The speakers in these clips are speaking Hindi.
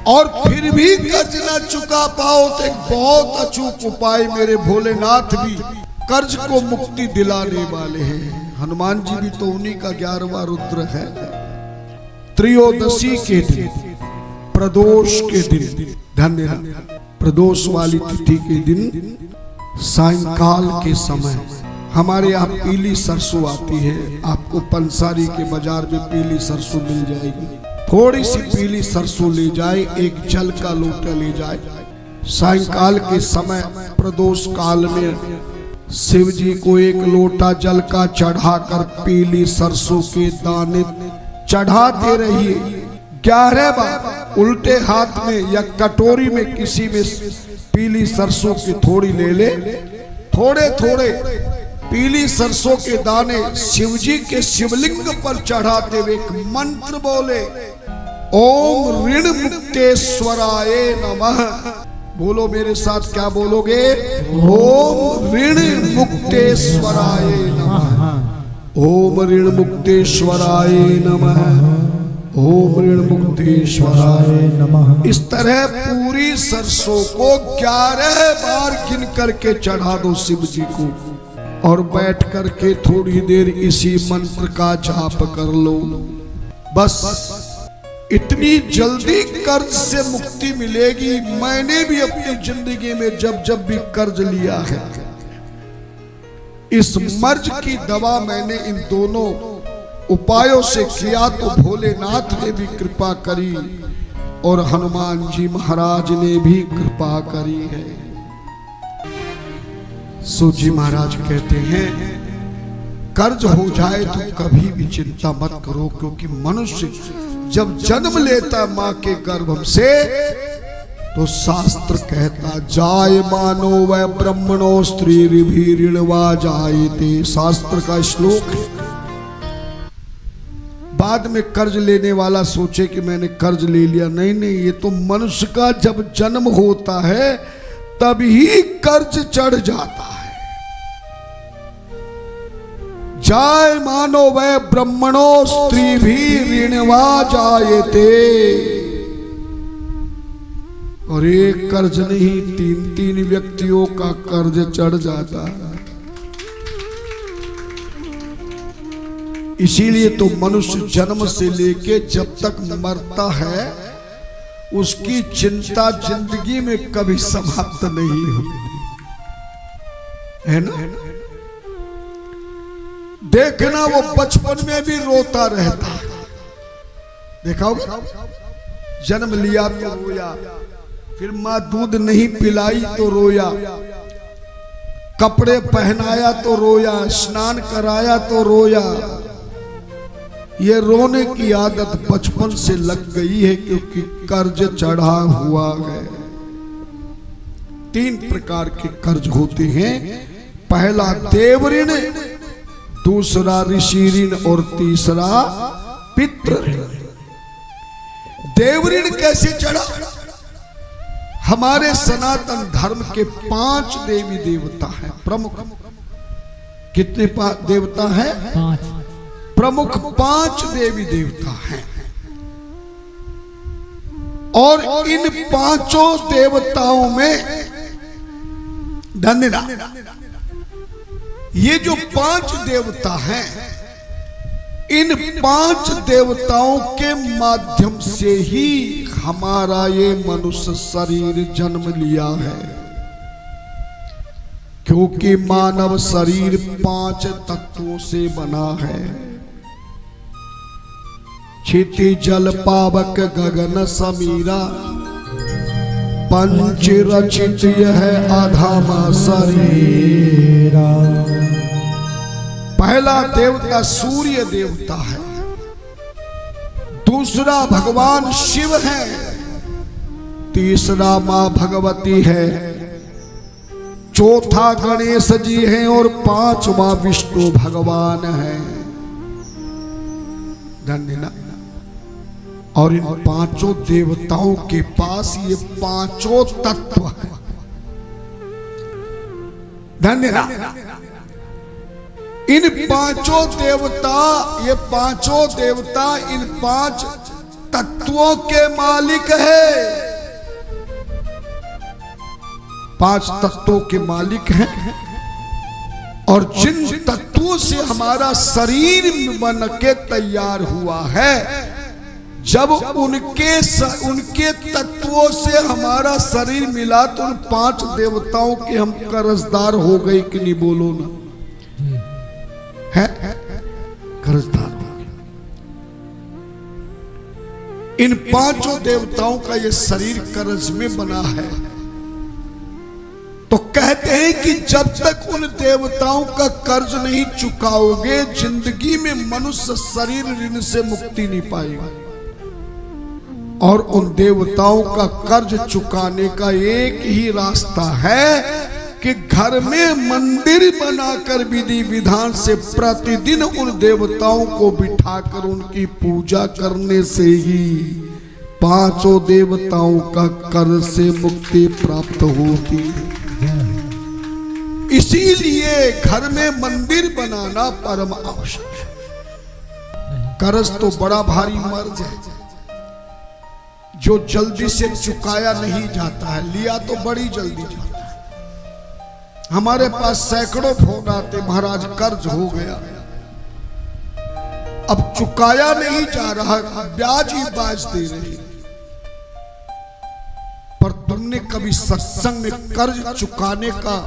और फिर भी कर्ज ना चुका पाओ तो एक बहुत अचूक उपाय मेरे भोलेनाथ भी कर्ज को मुक्ति दिलाने वाले हैं। हनुमान जी भी तो उन्हीं का 11वां रुद्र है। त्रयोदशी के दिन, प्रदोष के दिन, धन्यवाद, प्रदोष वाली तिथि के दिन सायंकाल के समय हमारे यहाँ पीली सरसों आती है। आपको पंसारी के बाजार में पीली सरसों मिल जाएगी। थोड़ी सी पीली सरसों ले जाए, एक जल का लोटा ले जाए। सायंकाल के समय प्रदोष काल में शिव जी को एक लोटा जल का चढ़ाकर पीली सरसों के दाने चढ़ाते रहिए। 11 बार उल्टे हाथ में या कटोरी में किसी में पीली सरसों की थोड़ी ले ले। थोड़े थोड़े पीली सरसों के दाने शिवजी के शिवलिंग पर चढ़ाते हुए एक मंत्र बोले, ओम ऋण मुक्तेश्वराय नमः। बोलो मेरे साथ, क्या बोलोगे? ओम ऋण मुक्तेश्वराय नमः। ओम ऋण मुक्तेश्वराय नमः। ओम ऋण मुक्तेश्वराय नमः। इस तरह पूरी सरसों को 11 बार गिन करके चढ़ा दो शिव जी को और बैठ करके थोड़ी देर इसी मंत्र का जाप कर लो। बस इतनी जल्दी कर्ज से मुक्ति मिलेगी। मैंने भी अपनी जिंदगी में जब जब भी कर्ज लिया है, इस मर्ज की दवा मैंने इन दोनों उपायों से किया तो भोलेनाथ ने भी कृपा करी और हनुमान जी महाराज ने भी कृपा करी है। सूजी महाराज कहते हैं, कर्ज हो जाए तो कभी भी चिंता मत करो, क्योंकि मनुष्य जब जन्म लेता मां के गर्भ से तो शास्त्र कहता, जाय मानो वह ब्रह्मणो स्त्री भी ऋणवा जायते। शास्त्र का श्लोक है। बाद में कर्ज लेने वाला सोचे कि मैंने कर्ज ले लिया, नहीं नहीं, ये तो मनुष्य का जब जन्म होता है तभी कर्ज चढ़ जाता है। जाय मानो वह ब्रह्मणो स्त्री भी ऋणवा जायते। और एक कर्ज नहीं, 3 व्यक्तियों का कर्ज चढ़ जाता है। इसीलिए तो मनुष्य जन्म से लेके जब तक मरता है उसकी चिंता जिंदगी में कभी समाप्त नहीं होती है ना। देखना वो बचपन में भी रोता रहता है, देखा होगा। जन्म लिया तो रोया, फिर माँ दूध नहीं पिलाई तो रोया, कपड़े पहनाया तो रोया, स्नान कराया तो रोया। ये रोने की आदत बचपन से लग गई है, क्योंकि कर्ज चढ़ा हुआ है। 3 प्रकार के कर्ज होते हैं। पहला देव ऋण, दूसरा ऋषि ऋण और तीसरा पितृ ऋण। देव ऋण कैसे चढ़ा? हमारे सनातन धर्म के 5 देवी देवता हैं प्रमुख। कितने देवता हैं? 5 प्रमुख 5 देवी देवता हैं। और इन 5 देवताओं में धन्यवाद, ये जो 5 देवता हैं, इन 5 देवताओं के माध्यम से ही हमारा ये मनुष्य शरीर जन्म लिया है। क्योंकि मानव शरीर 5 तत्वों से बना है। क्षिति जल पावक गगन समीरा, पंच रचित यह अधम शरीरा। पहला देवता सूर्य देवता है, दूसरा भगवान शिव है, तीसरा मां भगवती है, चौथा गणेश जी हैं और 5वां विष्णु भगवान है। धन्यवाद। और इन 5 देवताओं के पास ये 5 तत्व है। धन्यवाद। इन 5 देवता, ये 5 देवता इन 5 तत्वों के मालिक है। 5 तत्वों के मालिक हैं और जिन तत्वों से हमारा शरीर बन के तैयार हुआ है, जब उनके तत्वों से हमारा शरीर मिला तो उन 5 देवताओं के हम कर्जदार हो गए कि नहीं? बोलो ना, है कर्जदार। इन 5 देवताओं का ये शरीर कर्ज में बना है। तो कहते हैं कि जब तक उन देवताओं का कर्ज नहीं चुकाओगे, जिंदगी में मनुष्य शरीर ऋण से मुक्ति नहीं पाएगा। और उन देवताओं का कर्ज चुकाने का एक ही रास्ता है कि घर में मंदिर बनाकर विधि विधान से प्रतिदिन उन देवताओं को बिठाकर उनकी पूजा करने से ही 5 देवताओं का कर्ज से मुक्ति प्राप्त होती है। इसीलिए घर में मंदिर बनाना परम आवश्यक है। कर्ज तो बड़ा भारी मर्ज है जो जल्दी से चुकाया नहीं जाता है, लिया तो बड़ी जल्दी जाता है। हमारे पास सैकड़ों फोन आते, महाराज कर्ज हो गया, अब चुकाया नहीं जा रहा, ब्याज ही बाज दे रहे। पर तुमने कभी सत्संग में कर्ज चुकाने का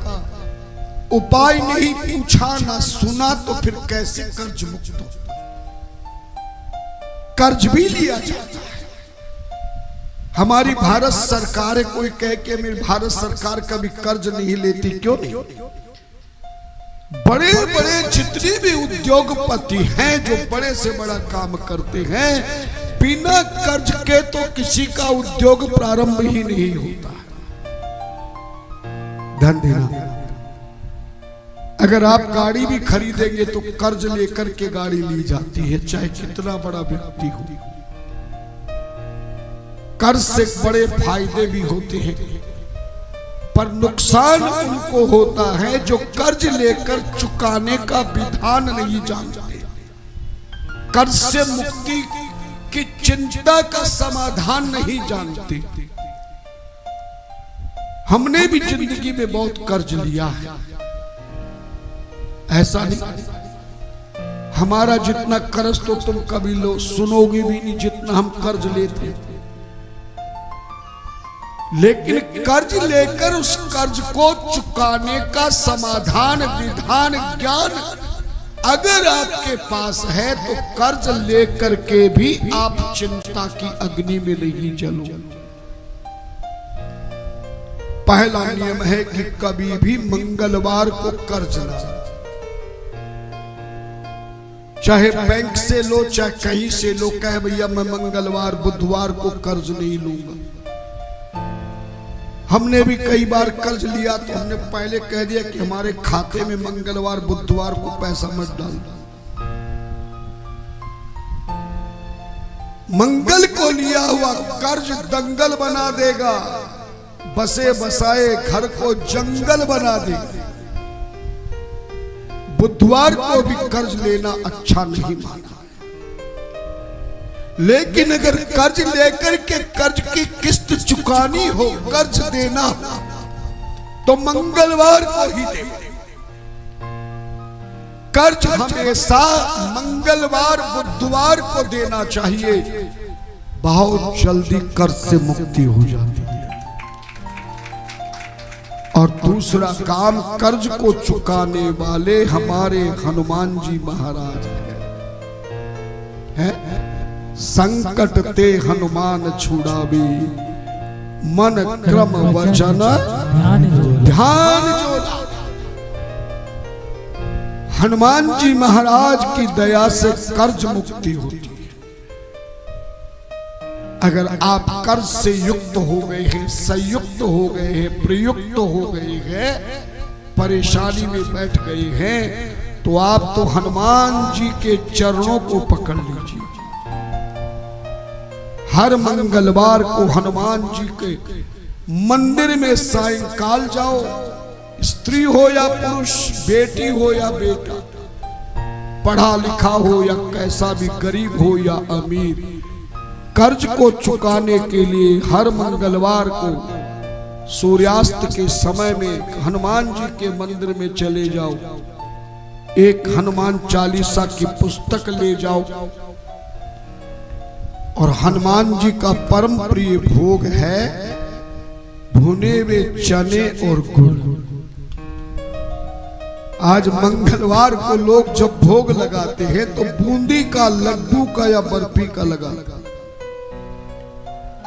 उपाय नहीं पूछा, ना सुना, तो फिर कैसे कर्ज मुक्त हो? कर्ज भी लिया जाता है। हमारी भारत सरकार, कोई कह के मेरी भारत सरकार कभी कर्ज नहीं लेती, क्यों नहीं? बड़े बड़े जितने भी उद्योगपति हैं जो बड़े से बड़ा काम करते हैं, बिना कर्ज के तो किसी का उद्योग प्रारंभ ही नहीं होता है। धन देना। अगर आप गाड़ी भी खरीदेंगे तो कर्ज लेकर के गाड़ी ली जाती है, चाहे कितना बड़ा व्यक्ति हो। कर्ज से बड़े फायदे भी होते हैं, पर नुकसान उनको होता है जो कर्ज लेकर चुकाने का विधान नहीं जानते, कर्ज से मुक्ति की चिंता का समाधान नहीं जानते। हमने भी जिंदगी में बहुत कर्ज लिया है, ऐसा नहीं। हमारा जितना कर्ज तो तुम कभी लो सुनोगे भी नहीं जितना हम कर्ज लेते हैं। लेकिन कर्ज लेकर उस कर्ज को चुकाने का समाधान, विधान, ज्ञान अगर आपके पास है तो कर्ज लेकर के भी आप चिंता की अग्नि में नहीं जलो। पहला नियम है कि कभी भी मंगलवार को कर्ज ना, चाहे बैंक से लो चाहे कहीं से लो, कहे भैया मैं मंगलवार बुधवार को कर्ज नहीं लूंगा। हमने भी कई बार कर्ज लिया तो हमने पहले कह दिया कि हमारे खाते में मंगलवार बुधवार को पैसा मत डालना। मंगल को लिया हुआ कर्ज दंगल बना देगा, बसे बसाए घर को जंगल बना देगा। बुधवार को भी कर्ज लेना अच्छा नहीं माना, लेकिन अगर कर्ज लेकर के कर्ज की किस्त चुकानी हो, कर्ज देना तो मंगलवार को ही दे। कर्ज हमेशा मंगलवार बुधवार को देना चाहिए, बहुत जल्दी कर्ज से मुक्ति हो जाती है। और दूसरा काम, कर्ज को चुकाने वाले हमारे हनुमान जी महाराज हैं। संकट ते हनुमान छुड़ावे, मन क्रम वचन ध्यान जोड़ा। हनुमान जी महाराज की दया से कर्ज मुक्ति होती है। अगर आप कर्ज से युक्त हो गए हैं, संयुक्त हो गए हैं, प्रयुक्त हो गए हैं, परेशानी में बैठ गए हैं, तो आप तो हनुमान जी के चरणों को पकड़ लीजिए। हर मंगलवार को हनुमान जी के मंदिर में सायंकाल जाओ, स्त्री हो या पुरुष, बेटी हो या बेटा, पढ़ा लिखा हो या कैसा भी, गरीब हो या अमीर, कर्ज को चुकाने के लिए हर मंगलवार को सूर्यास्त के समय में हनुमान जी के मंदिर में चले जाओ, एक हनुमान चालीसा की पुस्तक ले जाओ, और हनुमान जी का परम प्रिय भोग है भुने हुए चने और गुड़। आज मंगलवार को लोग जब भोग लगाते हैं तो बूंदी का, लड्डू का या बर्फी का लगा।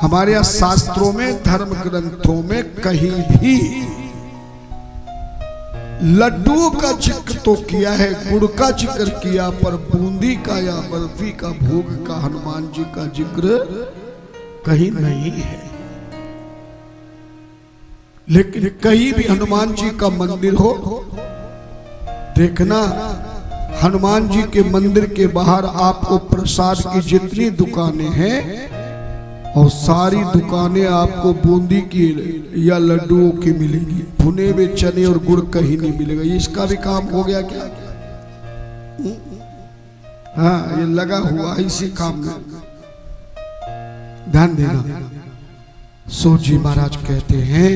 हमारे यहाँ शास्त्रों में, धर्म ग्रंथों में कहीं भी लड्डू का जिक्र तो किया है, गुड़ का जिक्र किया, पर बूंदी का या बर्फी का भोग का, हनुमान जी का जिक्र कहीं नहीं है। लेकिन कहीं भी हनुमान जी का मंदिर हो, देखना हनुमान जी के मंदिर के बाहर आपको प्रसाद की जितनी दुकानें हैं और सारी दुकानें आपको बूंदी की या लड्डुओं की मिलेगी, भुने हुए चने और गुड़ कहीं नहीं मिलेगा। ये इसका भी काम हो गया क्या? हाँ, ये लगा हुआ इसी काम में, ध्यान देना। सो जी महाराज कहते हैं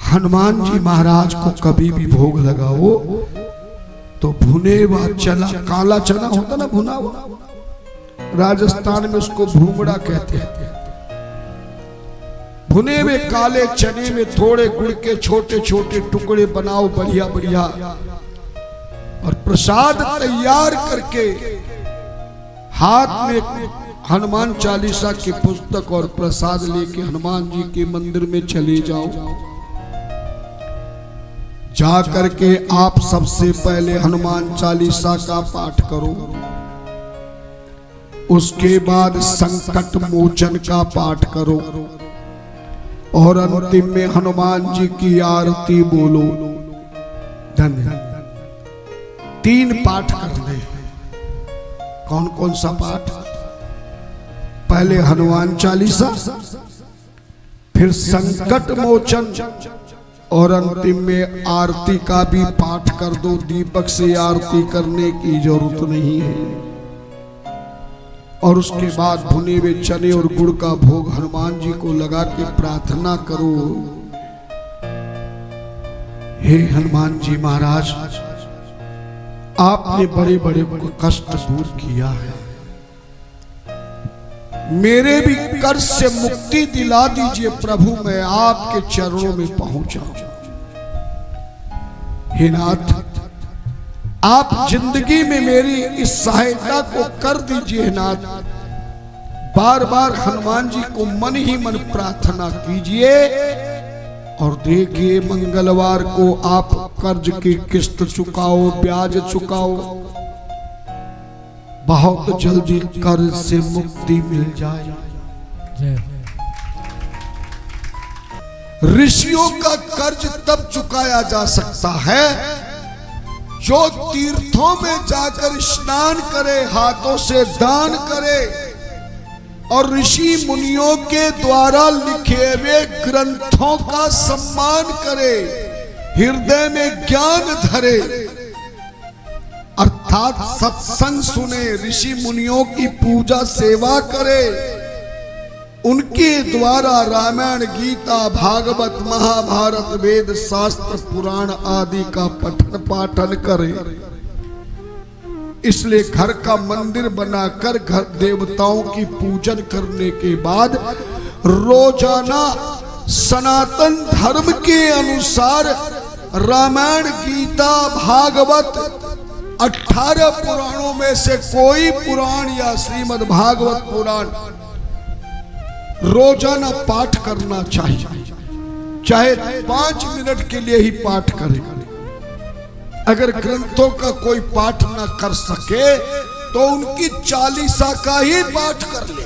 हनुमान जी महाराज को कभी भी भोग लगाओ तो भुने हुआ चना, काला चना होता ना भुना हुआ, राजस्थान में उसको भूंगड़ा कहते हैं। भुने हुए काले चने में थोड़े गुड़ के छोटे छोटे टुकड़े बनाओ, बढ़िया बढ़िया, और प्रसाद तैयार करके हाथ में हनुमान चालीसा की पुस्तक और प्रसाद लेके हनुमान जी के मंदिर में चले जाओ। जा करके आप सबसे पहले हनुमान चालीसा का पाठ करो, उसके बाद संकट मोचन का पाठ करो, और अंतिम में हनुमान जी की आरती बोलो। धन्यवाद। 3 पाठ करने। कौन कौन सा पाठ? पहले हनुमान चालीसा, फिर संकट मोचन, और अंतिम में आरती का भी पाठ कर दो। दीपक से आरती करने की जरूरत नहीं है। और उसके बाद भुने हुए चने और गुड़ का भोग हनुमान जी को लगा के प्रार्थना करो, हे हनुमान जी महाराज, आपने बड़े बड़े कष्ट दूर किया है, मेरे भी कर्ज से मुक्ति दिला दीजिए प्रभु, मैं आपके चरणों में पहुंचा। हे नाथ, आप जिंदगी में मेरी इस सहायता को कर दीजिए नाथ। बार बार हनुमान जी को मन ही मन प्रार्थना कीजिए, और देखिए मंगलवार को आप कर्ज की किस्त चुकाओ, ब्याज चुकाओ, बहुत जल्दी कर्ज से मुक्ति मिल जाए। ऋषियों का कर्ज तब चुकाया जा सकता है जो तीर्थों में जाकर स्नान करे, हाथों से दान करे, और ऋषि मुनियों के द्वारा लिखे हुए ग्रंथों का सम्मान करे, हृदय में ज्ञान धरे, अर्थात सत्संग सुने, ऋषि मुनियों की पूजा सेवा करे, उनके द्वारा रामायण, गीता, भागवत, महाभारत, वेद, शास्त्र, पुराण आदि का पठन पाठन करे। इसलिए घर का मंदिर बनाकर घर देवताओं की पूजन करने के बाद रोजाना सनातन धर्म के अनुसार रामायण, गीता, भागवत, 18 पुराणों में से कोई पुराण या श्रीमद् भागवत पुराण रोजाना पाठ करना चाहिए, चाहे 5 मिनट के लिए ही पाठ करें। अगर ग्रंथों का कोई पाठ ना कर सके तो उनकी चालीसा का ही पाठ कर ले।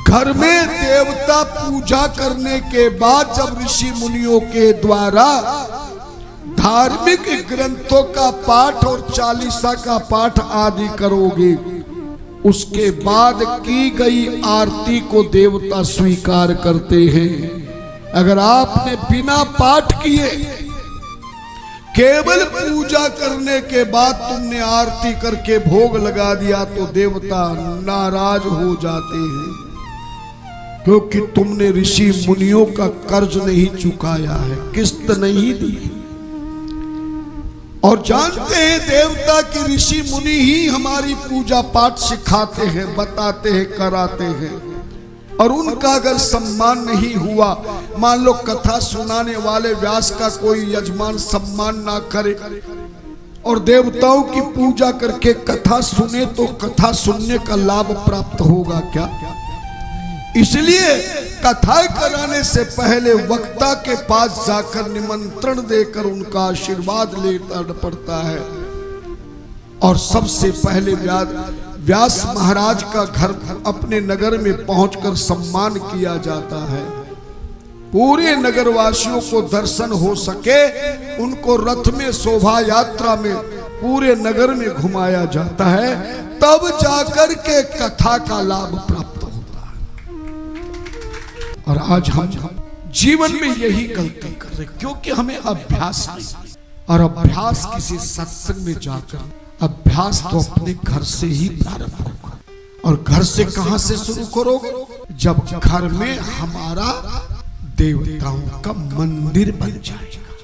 घर में देवता पूजा करने के बाद जब ऋषि मुनियों के द्वारा धार्मिक ग्रंथों का पाठ और चालीसा का पाठ आदि करोगे, उसके बाद की गई आरती को देवता स्वीकार करते हैं। अगर आपने बिना पाठ किए केवल पूजा करने के बाद तुमने आरती करके भोग लगा दिया तो देवता नाराज हो जाते हैं। क्योंकि तुमने ऋषि मुनियों का कर्ज नहीं चुकाया है, किस्त नहीं दी। और जानते हैं देवता की ऋषि मुनि ही हमारी पूजा पाठ सिखाते हैं, बताते हैं, कराते हैं। और उनका अगर सम्मान नहीं हुआ, मान लो कथा सुनाने वाले व्यास का कोई यजमान सम्मान ना करे और देवताओं की पूजा करके कथा सुने, तो कथा सुनने का लाभ प्राप्त होगा क्या? इसलिए कथा कराने से पहले वक्ता के पास जाकर निमंत्रण देकर उनका आशीर्वाद लेना पड़ता है। और सबसे पहले व्यास महाराज का घर अपने नगर में पहुंचकर सम्मान किया जाता है। पूरे नगरवासियों को दर्शन हो सके, उनको रथ में शोभा यात्रा में पूरे नगर में घुमाया जाता है, तब जाकर के कथा का लाभ प्राप्त होता है। और आज हम जीवन में यही गलती कर रहे, क्योंकि हमें अभ्यास नहीं। और अभ्यास किसी सत्संग में जाकर, अभ्यास तो अपने घर से ही प्रारंभ होगा। और घर से कहां से शुरू करोगे? जब घर में हमारा देवताओं का मंदिर बन जाएगा।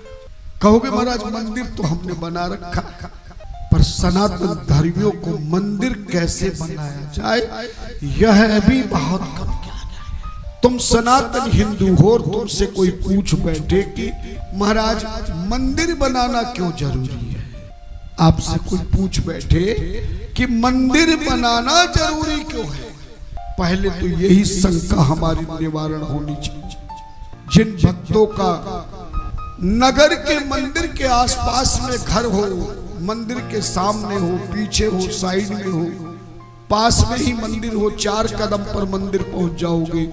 कहोगे महाराज मंदिर तो हमने बना रखा, पर सनातन धर्मियों को मंदिर कैसे बनाया जाए यह भी बहुत कम किया गया। तुम सनातन हिंदू हो और तुमसे कोई पूछ बैठे कि महाराज मंदिर बनाना क्यों जरूरी है, आपसे कोई पूछ बैठे कि मंदिर बनाना जरूरी क्यों है, पहले तो यही शंका हमारी निवारण होनी चाहिए। जिन भक्तों का नगर के मंदिर के आसपास में घर हो, मंदिर के सामने हो, पीछे हो, साइड में हो, पास में ही मंदिर हो, 4 कदम पर मंदिर पहुंच जाओगे,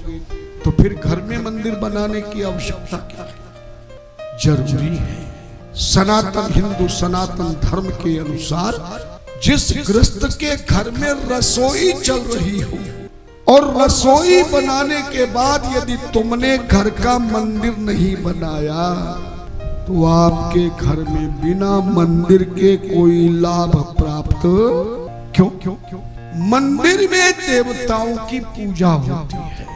तो फिर घर में मंदिर बनाने की आवश्यकता क्या है? जरूरी है। सनातन हिंदू सनातन धर्म के अनुसार जिस गृहस्थ के घर में रसोई चल रही हो और रसोई बनाने के बाद यदि तुमने घर का मंदिर नहीं बनाया, तो आपके घर में बिना मंदिर के कोई लाभ प्राप्त क्यों? मंदिर में देवताओं की पूजा होती है,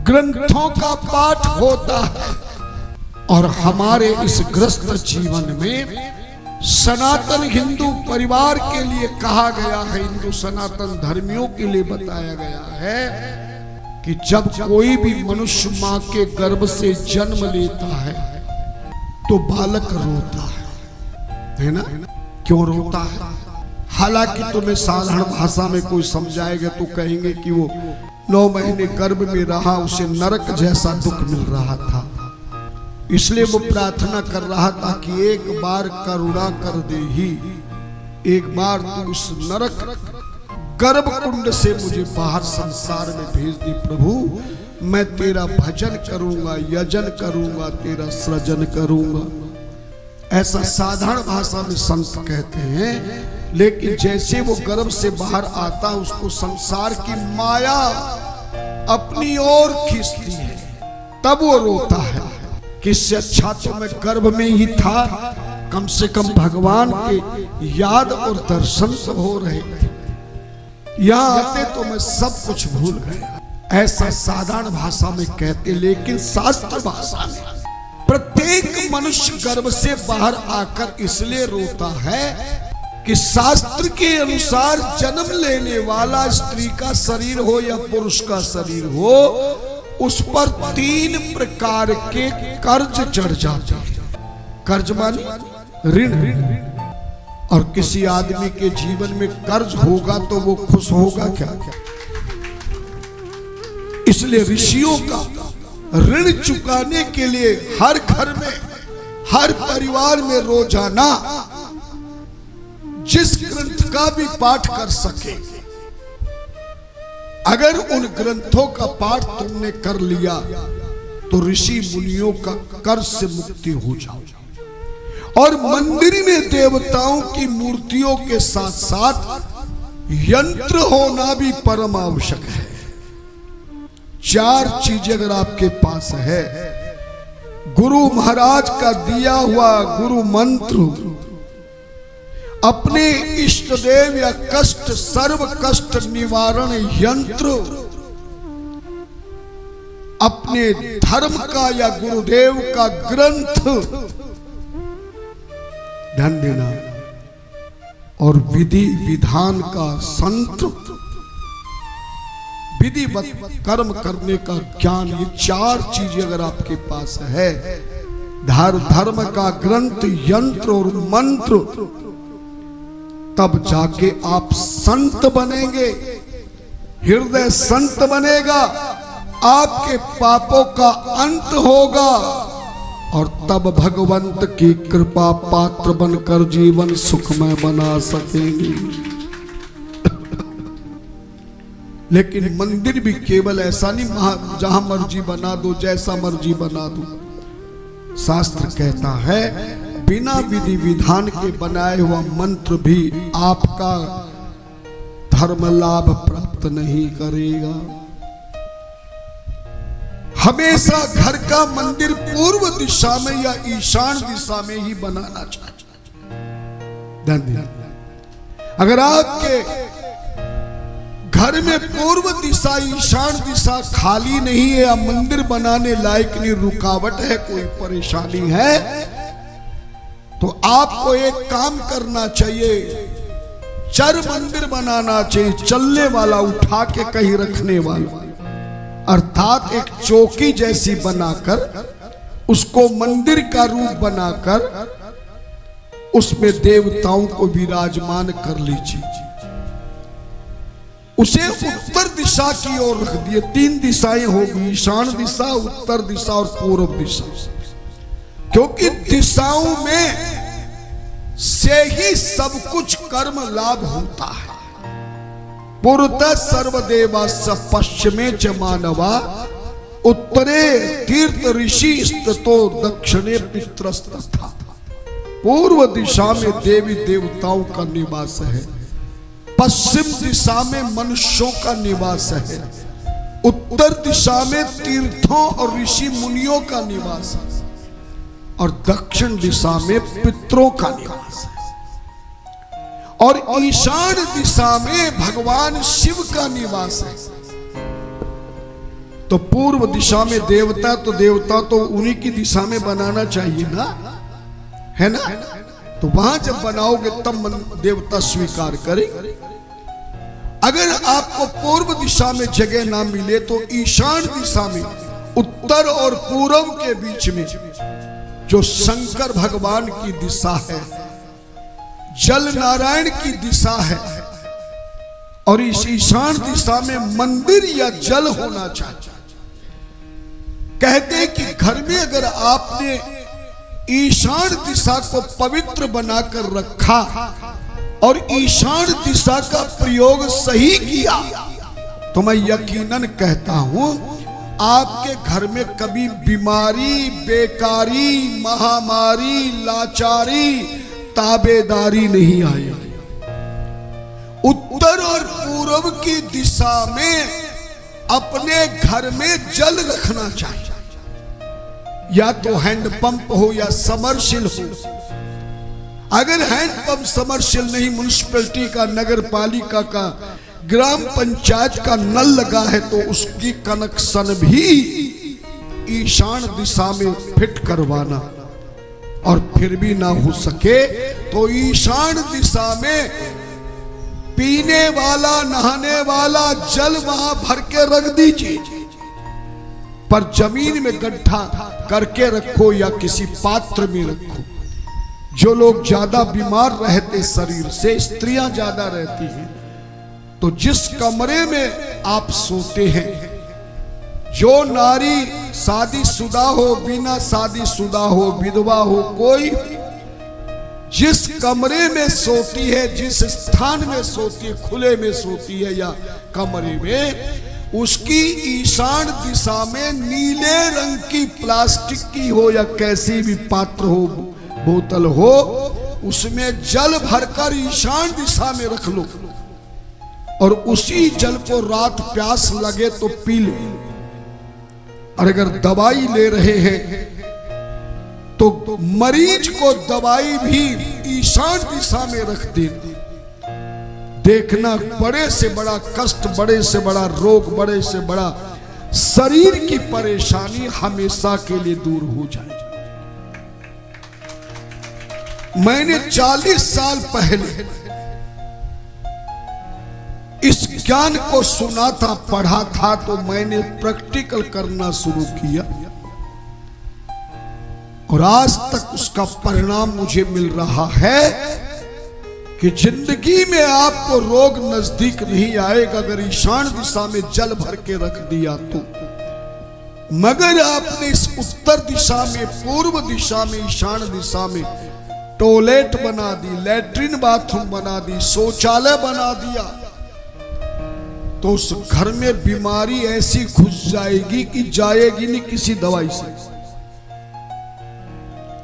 ग्रंथों का पाठ होता है। और हमारे इस ग्रस्त जीवन में सनातन हिंदू परिवार के लिए कहा गया है, हिंदू सनातन धर्मियों के लिए बताया गया है कि जब कोई भी मनुष्य मां के गर्भ से जन्म लेता है तो बालक रोता है ना? क्यों रोता है? हालांकि तुम्हें साधारण भाषा में कोई समझाएगा तो कहेंगे कि वो 9 महीने गर्भ में रहा, उसे नरक जैसा दुख मिल रहा था, इसलिए वो प्रार्थना कर रहा था कि एक बार करुणा कर दे ही, एक बार तू उस नरक गर्भ कुंड से मुझे बाहर संसार में भेज दी प्रभु, मैं तेरा भजन करूंगा, यजन करूंगा, तेरा सृजन करूंगा। ऐसा साधारण भाषा में संत कहते हैं। लेकिन जैसे वो गर्भ से बाहर आता, उसको संसार की माया अपनी ओर खींचती है, तब वो रोता है। किससे अच्छा तो मैं गर्भ में ही था, कम से कम भगवान के याद और दर्शन तो हो रहे थे, यहाँ आते तो मैं सब कुछ भूल गया। ऐसा साधारण भाषा में कहते, लेकिन शास्त्र भाषा में प्रत्येक मनुष्य गर्भ से बाहर आकर इसलिए रोता है कि शास्त्र के अनुसार जन्म लेने वाला स्त्री का शरीर हो या पुरुष का शरीर हो, उस पर 3 प्रकार के कर्ज चढ़ जाते हैं। कर्ज माने ऋण। और किसी आदमी के जीवन में कर्ज होगा तो वो खुश होगा क्या? इसलिए ऋषियों का ऋण चुकाने के लिए हर घर में, हर परिवार में रोजाना जिस ग्रंथ का भी पाठ कर सके, अगर उन ग्रंथों का पाठ तुमने कर लिया तो ऋषि मुनियों का कर्ज से मुक्ति हो जाओ। और मंदिर में देवताओं की मूर्तियों के साथ साथ यंत्र होना भी परम आवश्यक है। 4 चीजें अगर आपके पास है, गुरु महाराज का दिया हुआ गुरु मंत्र, अपने इष्ट देव या कष्ट सर्व कष्ट निवारण यंत्र, अपने धर्म का या गुरुदेव का ग्रंथ ध्यान देना, और विधि विधान का संत विधिवत कर्म करने का ज्ञान, ये चार चीजें अगर आपके पास है, धर्म का ग्रंथ, यंत्र और मंत्र, तब जाके आप संत बनेंगे। हृदय संत बनेगा, आपके पापों का अंत होगा, और तब भगवंत की कृपा पात्र बनकर जीवन सुखमय बना सकेंगे। लेकिन मंदिर भी केवल ऐसा नहीं जहां मर्जी बना दो, जैसा मर्जी बना दो। शास्त्र कहता है बिना विधि विधान के बनाए हुआ मंत्र भी आपका धर्म लाभ प्राप्त नहीं करेगा। हमेशा घर का मंदिर पूर्व दिशा में या ईशान दिशा में ही बनाना चाहिए। धन्यवाद। अगर आपके घर में पूर्व दिशा ईशान दिशा खाली नहीं है या मंदिर बनाने लायक नहीं, रुकावट है, कोई परेशानी है, तो आपको एक काम करना चाहिए, चर मंदिर बनाना चाहिए, चलने वाला, उठा के कहीं रखने वाला, अर्थात एक चौकी जैसी बनाकर उसको मंदिर का रूप बनाकर उसमें देवताओं को विराजमान कर लीजिए। उसे उत्तर दिशा की ओर रख दिए। 3 दिशाएं होगी, ईशान दिशा, उत्तर दिशा और पूर्व दिशा, क्योंकि दिशाओं में से ही सब कुछ कर्म लाभ होता है। पुरतः सर्वदेवास्य पश्चिमे च मानवा, उत्तरे तीर्थ ऋषि स्थितो दक्षिणे पितरस्तथा। पूर्व दिशा में देवी देवताओं का निवास है, पश्चिम दिशा में मनुष्यों का निवास है, उत्तर दिशा में तीर्थों और ऋषि मुनियों का निवास है, और दक्षिण दिशा में पितरों का निवास है, और ईशान दिशा में भगवान शिव का निवास है। तो पूर्व दिशा में देवता तो उन्हीं की दिशा में बनाना चाहिए ना, है ना? तो वहां जब बनाओगे तब देवता स्वीकार करेंगे। अगर आपको पूर्व दिशा में जगह ना मिले तो ईशान दिशा में, उत्तर और पूर्व के बीच में जो शंकर भगवान की दिशा है, जल नारायण की दिशा है, और इस ईशान दिशा में मंदिर या जल होना चाहिए। कहते हैं कि घर में अगर आपने ईशान दिशा को पवित्र बनाकर रखा और ईशान दिशा का प्रयोग सही किया, तो मैं यकीनन कहता हूं आपके घर में कभी बीमारी, बेकारी, महामारी, लाचारी, ताबेदारी नहीं आई। उत्तर और पूर्व की दिशा में अपने घर में जल रखना चाहिए, या तो हैंडपंप हो या समरसिल हो। अगर हैंडपंप समरसिल नहीं, म्युनिसिपैलिटी का, नगर पालिका का, ग्राम पंचायत का नल लगा है, तो उसकी कनेक्शन भी ईशान दिशा में फिट करवाना। और फिर भी ना हो सके तो ईशान दिशा में पीने वाला, नहाने वाला जल वहां भर के रख दीजिए, पर जमीन में गड्ढा करके रखो या किसी पात्र में रखो। जो लोग ज्यादा बीमार रहते शरीर से, स्त्रियां ज्यादा रहती हैं, तो जिस कमरे में आप सोते हैं, जो नारी शादीशुदा हो, बिना शादीशुदा हो, विधवा हो, कोई जिस कमरे में सोती है, जिस स्थान में सोती है, खुले में सोती है या कमरे में, उसकी ईशान दिशा में नीले रंग की प्लास्टिक की हो या कैसी भी पात्र हो, बोतल हो, उसमें जल भरकर ईशान दिशा में रख लो, और उसी जल को रात प्यास लगे तो पी लो। और अगर दवाई ले रहे हैं तो मरीज को दवाई भी ईशान दिशा में रख देती। देखना, बड़े से बड़ा कष्ट, बड़े से बड़ा रोग, बड़े से बड़ा शरीर की परेशानी हमेशा के लिए दूर हो जाए। मैंने 40 साल पहले इस ज्ञान को सुना था, पढ़ा था, तो मैंने प्रैक्टिकल करना शुरू किया और आज तक उसका परिणाम मुझे मिल रहा है कि जिंदगी में आपको रोग नजदीक नहीं आएगा अगर ईशान दिशा में जल भर के रख दिया तो। मगर आपने इस उत्तर दिशा में, पूर्व दिशा में, ईशान दिशा में टॉयलेट बना दी, लैट्रिन बाथरूम बना दी, शौचालय बना दिया, तो उस घर में बीमारी ऐसी घुस जाएगी कि जाएगी नहीं किसी दवाई से।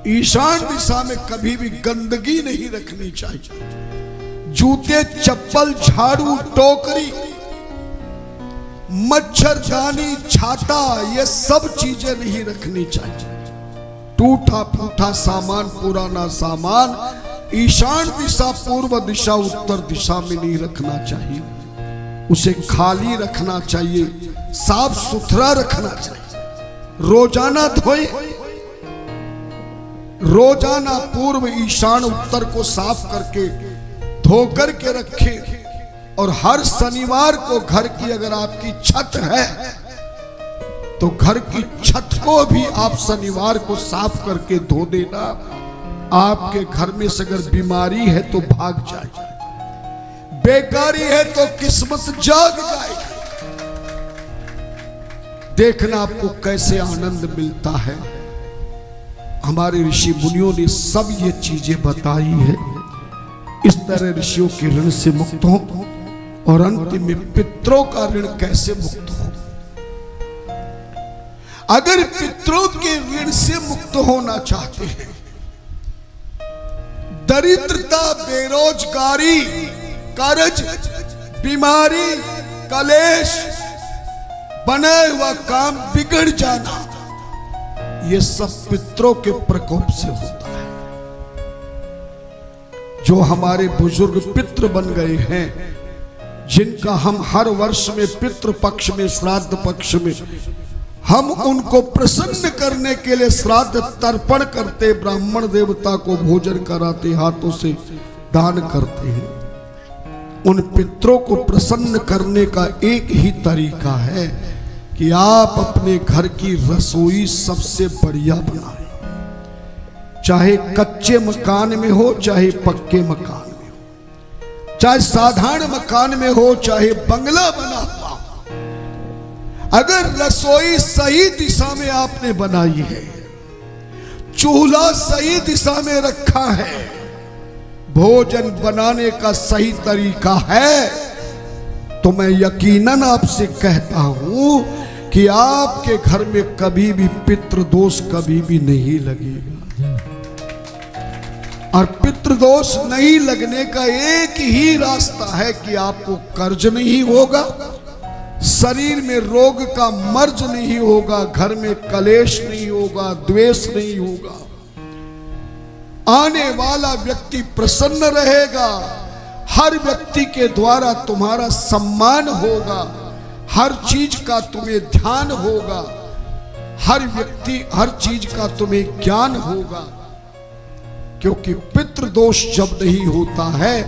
ईशान दिशा में कभी भी गंदगी नहीं रखनी चाहिए। जूते, चप्पल, झाड़ू, टोकरी, मच्छरदानी, छाता, ये सब चीजें नहीं रखनी चाहिए। टूटा फूटा सामान, पुराना सामान ईशान दिशा, पूर्व दिशा, उत्तर दिशा में नहीं रखना चाहिए। उसे खाली रखना चाहिए, साफ सुथरा रखना चाहिए। रोजाना धोए, रोजाना पूर्व, ईशान, उत्तर को साफ करके धो करके रखें। और हर शनिवार को घर की अगर आपकी छत है तो घर की छत को भी आप शनिवार को साफ करके धो देना। आपके घर में से अगर बीमारी है तो भाग जाए, बेकारी है तो किस्मत जाग जाए। देखना आपको कैसे आनंद मिलता है। हमारे ऋषि मुनियों ने सब ये चीजें बताई है। इस तरह ऋषियों के ऋण से मुक्त हो और अंतिम में पितरों का ऋण कैसे मुक्त हो। अगर पितरों के ऋण से मुक्त होना चाहते हैं, दरिद्रता, बेरोजगारी, कर्ज, बीमारी, कलेश, बना हुआ काम बिगड़ जाना, ये सब पितरों के प्रकोप से होता है। जो हमारे बुजुर्ग पितृ बन गए हैं, जिनका हम हर वर्ष में पितृ पक्ष में, श्राद्ध पक्ष में हम उनको प्रसन्न करने के लिए श्राद्ध तर्पण करते, ब्राह्मण देवता को भोजन कराते, हाथों से दान करते हैं। उन पितरों को प्रसन्न करने का एक ही तरीका है कि आप अपने घर की रसोई सबसे बढ़िया बनाएं। चाहे कच्चे मकान में हो, चाहे पक्के मकान में हो, चाहे साधारण मकान में हो, चाहे बंगला बना हुआ, अगर रसोई सही दिशा में आपने बनाई है, चूल्हा सही दिशा में रखा है, भोजन बनाने का सही तरीका है, तो मैं यकीनन आपसे कहता हूं कि आपके घर में कभी भी पितृदोष कभी भी नहीं लगेगा। और पितृदोष नहीं लगने का एक ही रास्ता है कि आपको कर्ज नहीं होगा, शरीर में रोग का मर्ज नहीं होगा, घर में कलेश नहीं होगा, द्वेष नहीं होगा, आने वाला व्यक्ति प्रसन्न रहेगा, हर व्यक्ति के द्वारा तुम्हारा सम्मान होगा, हर चीज का तुम्हें ध्यान होगा, हर व्यक्ति, हर चीज का तुम्हें ज्ञान होगा। क्योंकि पितृदोष जब नहीं होता है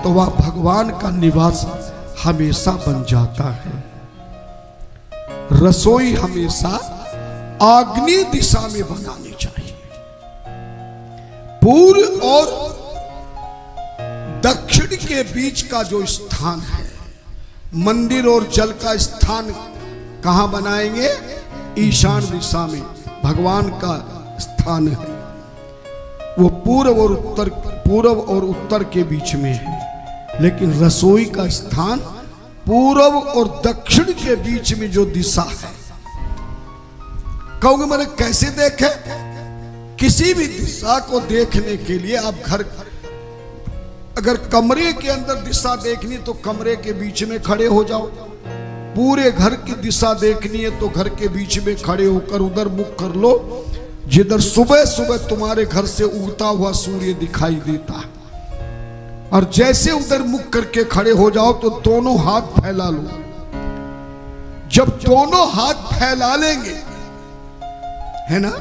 तो वह भगवान का निवास हमेशा बन जाता है। रसोई हमेशा आग्नेय दिशा में बनानी चाहिए। पूर्व और दक्षिण के बीच का जो स्थान है, मंदिर और जल का स्थान कहां बनाएंगे? ईशान दिशा में भगवान का स्थान है। वो पूर्व और उत्तर के बीच में है। लेकिन रसोई का स्थान पूर्व और दक्षिण के बीच में जो दिशा है, कहोगे मैंने कैसे देखे? किसी भी दिशा को देखने के लिए आप घर, अगर कमरे के अंदर दिशा देखनी तो कमरे के बीच में खड़े हो जाओ। पूरे घर की दिशा देखनी है तो घर के बीच में खड़े होकर उधर मुख कर लो, जिधर सुबह सुबह तुम्हारे घर से उगता हुआ सूर्य दिखाई देता है। और जैसे उधर मुख करके खड़े हो जाओ तो दोनों हाथ फैला लो। जब दोनों हाथ फैला लेंगे, है ना,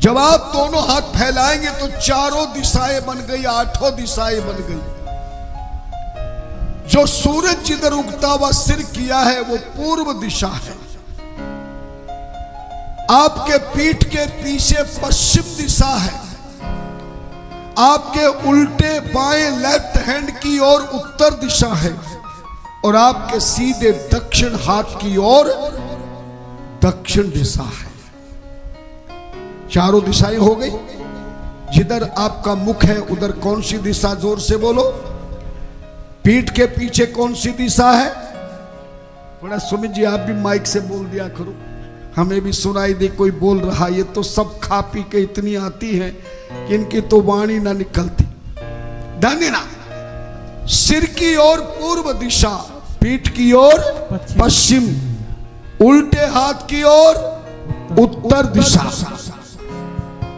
जब आप दोनों हाथ फैलाएंगे तो चारों दिशाएं बन गई, आठों दिशाएं बन गई। जो सूरज जिधर उगता हुआ सिर किया है वो पूर्व दिशा है। आपके पीठ के पीछे पश्चिम दिशा है। आपके उल्टे बाएं लेफ्ट हैंड की ओर उत्तर दिशा है और आपके सीधे दक्षिण हाथ की ओर दक्षिण दिशा है। चारों दिशाएं हो गई। जिधर आपका मुख है उधर कौन सी दिशा? जोर से बोलो। पीठ के पीछे कौन सी दिशा है? थोड़ा सुमित जी आप भी माइक से बोल दिया करो, हमें भी सुनाई दे कोई बोल रहा। ये तो सब खा पी के इतनी आती है कि इनकी तो वाणी ना निकलती। ध्यान ना, सिर की ओर पूर्व दिशा, पीठ की ओर पश्चिम, उल्टे हाथ की ओर उत्तर दिशा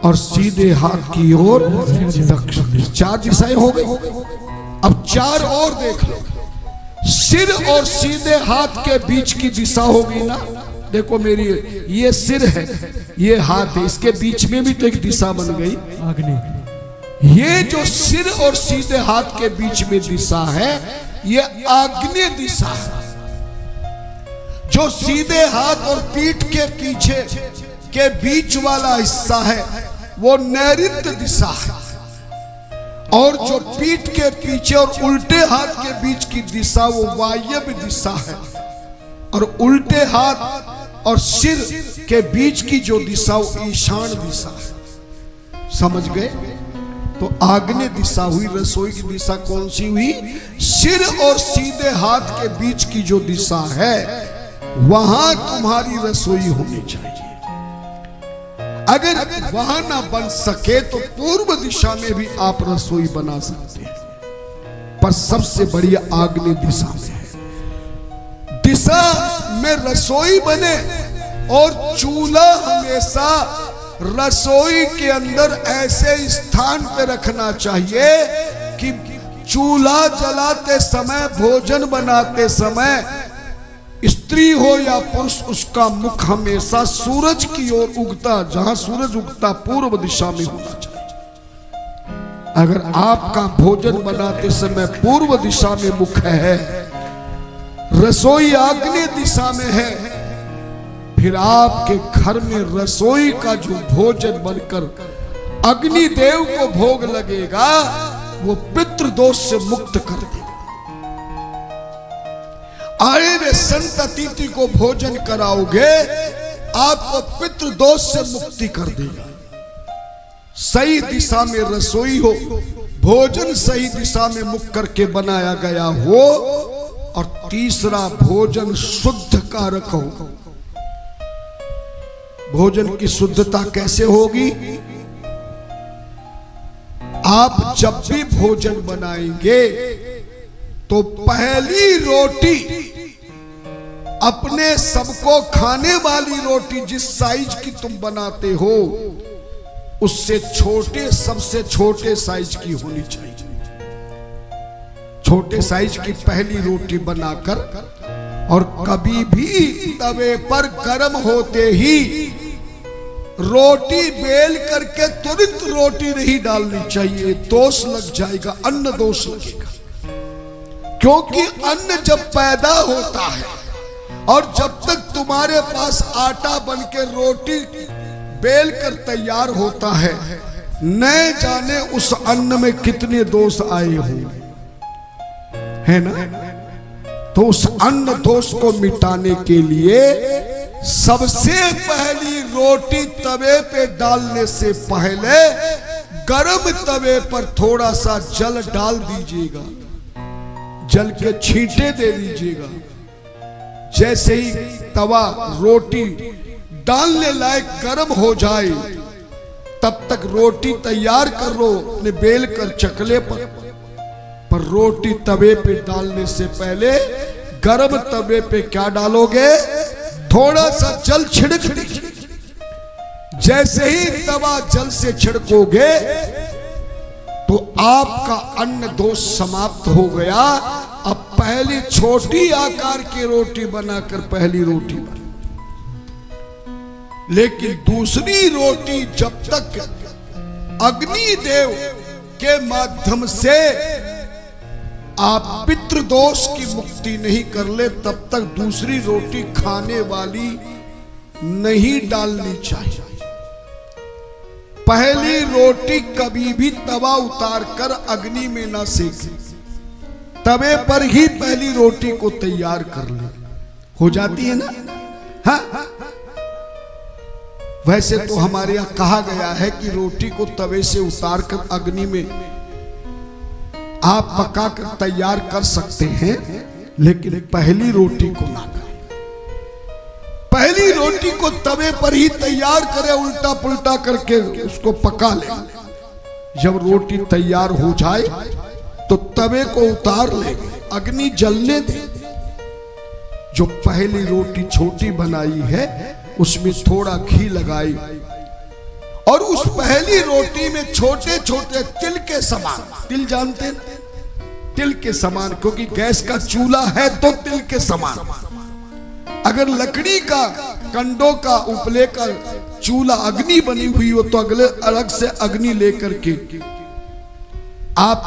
और सीधे हाथ की ओर दक्षिण। चार दिशाएं हो गई। अब चार और देख लो। सिर और सीधे हाथ के बीच की दिशा होगी ना। देखो मेरी, ये सिर है, ये हाथ है, इसके बीच में भी तो एक दिशा बन गई, आग्नेय। ये जो सिर और सीधे हाथ के बीच में दिशा है ये आग्नेय दिशा है। जो सीधे हाथ और पीठ के पीछे के बीच वाला हिस्सा है वो नैऋत्य दिशा है और जो पीठ के पीछे और उल्टे हाथ के बीच की दिशा वो वायव्य दिशा है और उल्टे हाथ और सिर के बीच की जो दिशा वो ईशान दिशा है। समझ गए? तो आग्नेय दिशा हुई। रसोई की दिशा कौन सी हुई? सिर और सीधे हाथ के बीच की जो दिशा है वहां तुम्हारी रसोई होनी चाहिए। अगर वहां ना बन सके तो पूर्व दिशा में भी आप रसोई बना सकते हैं, पर सबसे बढ़िया आग्नेय दिशा में है। दिशा में रसोई बने और चूल्हा हमेशा रसोई के अंदर ऐसे स्थान पे रखना चाहिए कि चूल्हा जलाते समय, भोजन बनाते समय स्त्री हो या पुरुष उसका मुख हमेशा सूरज की ओर उगता, जहां सूरज उगता पूर्व दिशा में होना चाहिए। अगर आपका भोजन बनाते समय पूर्व दिशा में मुख है, रसोई आग्नेय दिशा में है, फिर आपके घर में रसोई का जो भोजन बनकर अग्निदेव को भोग लगेगा वो पितृदोष से मुक्त कर देगा। आए वे संत अतिथि को भोजन कराओगे आपको पितृदोष से मुक्ति कर देगा। सही दिशा में रसोई हो, भोजन सही दिशा में मुख करके बनाया गया हो, और तीसरा भोजन शुद्ध कारक हो। भोजन की शुद्धता कैसे होगी? आप जब भी भोजन बनाएंगे तो पहली रोटी अपने सबको खाने वाली रोटी जिस साइज की तुम बनाते हो उससे छोटे, सबसे छोटे साइज की होनी चाहिए। छोटे साइज की पहली रोटी बनाकर और कभी भी तवे पर गर्म होते ही रोटी बेल करके तुरंत रोटी नहीं डालनी चाहिए, दोष लग जाएगा, अन्न दोष लगेगा। क्योंकि अन्न जब पैदा होता है और जब तक तुम्हारे पास आटा बनके रोटी बेल कर तैयार होता है, न जाने उस अन्न में कितने दोष आए होंगे, है ना। तो उस अन्न दोष को मिटाने के लिए सबसे पहली रोटी तवे पे डालने से पहले गरम तवे पर थोड़ा सा जल डाल दीजिएगा, जल के छींटे दे दीजिएगा। जैसे ही तवा रोटी डालने लायक गर्म हो जाए तब तक रोटी तैयार कर लो अपने बेल कर चकले पर रोटी तवे पे डालने से पहले गर्म तवे पे क्या डालोगे? थोड़ा सा जल छिड़क दीजिए। जैसे ही तवा जल से छिड़कोगे तो आपका अन्न दोष समाप्त हो गया। अब पहली छोटी आकार की रोटी बनाकर पहली रोटी बनी, लेकिन दूसरी रोटी जब तक अग्निदेव के माध्यम से आप पितृदोष की मुक्ति नहीं कर ले तब तक दूसरी रोटी खाने वाली नहीं डालनी चाहिए। पहली रोटी कभी भी तवा उतार कर अग्नि में ना सेके, तवे पर ही पहली रोटी को तैयार कर ले, हो जाती है ना। हाँ, वैसे तो हमारे यहां कहा गया है कि रोटी को तवे से उतार कर अग्नि में आप पका कर तैयार कर सकते हैं, लेकिन पहली रोटी को ना करें। पहली रोटी को तवे पर ही तैयार करें, उल्टा पुल्टा करके उसको पका ले। जब रोटी तैयार हो जाए तो तवे को उतार ले, अग्नि जलने दे। जो पहली रोटी छोटी बनाई है उसमें थोड़ा घी लगाई और उस पहली रोटी में छोटे छोटे तिल के समान, तिल जानते हैं, तिल के समान, क्योंकि गैस का चूल्हा है तो तिल के समान। अगर लकड़ी का कंडों का उपले का चूल्हा अग्नि बनी हुई हो तो अगले अलग से अग्नि लेकर के आप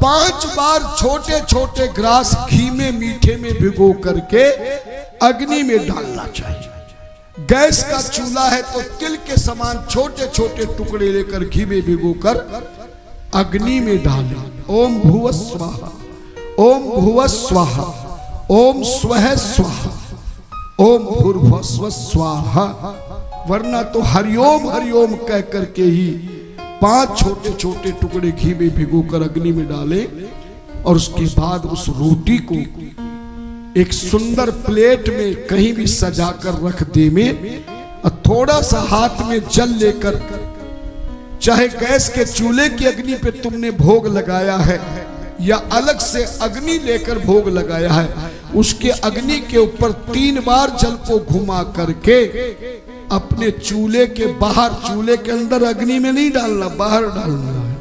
5 बार छोटे छोटे ग्रास घी में मीठे में भिगो करके अग्नि में डालना चाहिए। गैस का चूल्हा है तो तिल के समान छोटे छोटे टुकड़े लेकर घी में भिगोकर अग्नि में डालें। ओम भुवः स्वाहा, ओम भुवः स्वाहा, ओम स्वः स्वाहा, ओम भूर्भुवः स्वः स्वाहा। वरना तो हरिओम हरिओम कह करके ही 5 छोटे छोटे टुकड़े घी में भिगोकर अग्नि में डालें और उसके बाद उस रोटी को एक सुंदर प्लेट में कहीं भी सजाकर रख दे में, और थोड़ा सा हाथ में जल लेकर, चाहे गैस के चूल्हे की अग्नि पे तुमने भोग लगाया है या अलग से अग्नि लेकर भोग लगाया है, उसके अग्नि के ऊपर 3 बार जल को घुमा करके अपने चूल्हे के बाहर, चूल्हे के अंदर अग्नि में नहीं डालना, बाहर डालना है।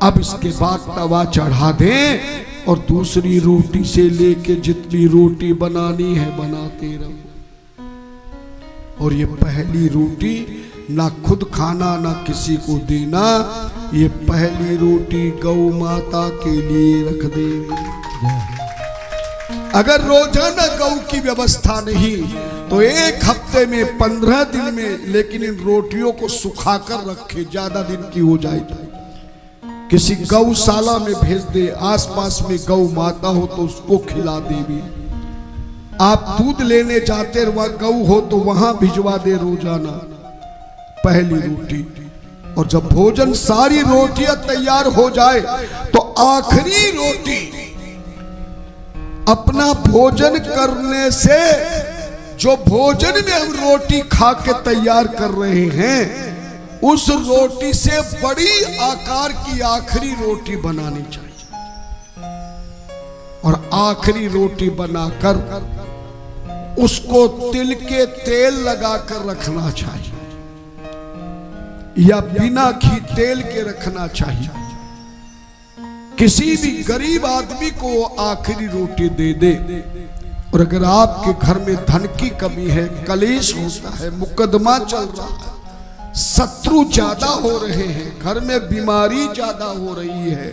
अब इसके बाद तवा चढ़ा दें और दूसरी रोटी से लेके जितनी रोटी बनानी है बनाते रहो। और ये पहली रोटी ना खुद खाना ना किसी को देना, ये पहली रोटी गौ माता के लिए रख दे। अगर रोजाना गौ की व्यवस्था नहीं तो 1 हफ्ते में 15 दिन में, लेकिन इन रोटियों को सुखाकर रखे, ज्यादा दिन की हो जाए तो किसी गौशाला में भेज दे, आसपास में गौ माता हो तो उसको खिला दे भी। आप दूध लेने जाते वहां गौ हो तो वहां भिजवा दे रोजाना पहली रोटी। और जब भोजन सारी रोटियां तैयार हो जाए तो आखिरी रोटी अपना भोजन करने से, जो भोजन में हम रोटी खा के तैयार कर रहे हैं, उस रोटी से बड़ी आकार की आखिरी रोटी बनानी चाहिए। और आखिरी रोटी बनाकर उसको तिल के तेल लगाकर रखना चाहिए या बिना घी तेल के रखना चाहिए। किसी भी गरीब आदमी को आखिरी रोटी दे दे। और अगर आपके घर में धन की कमी है, कलेश होता है, मुकदमा चल रहा है, शत्रु ज्यादा हो रहे हैं, घर में बीमारी ज्यादा हो रही है,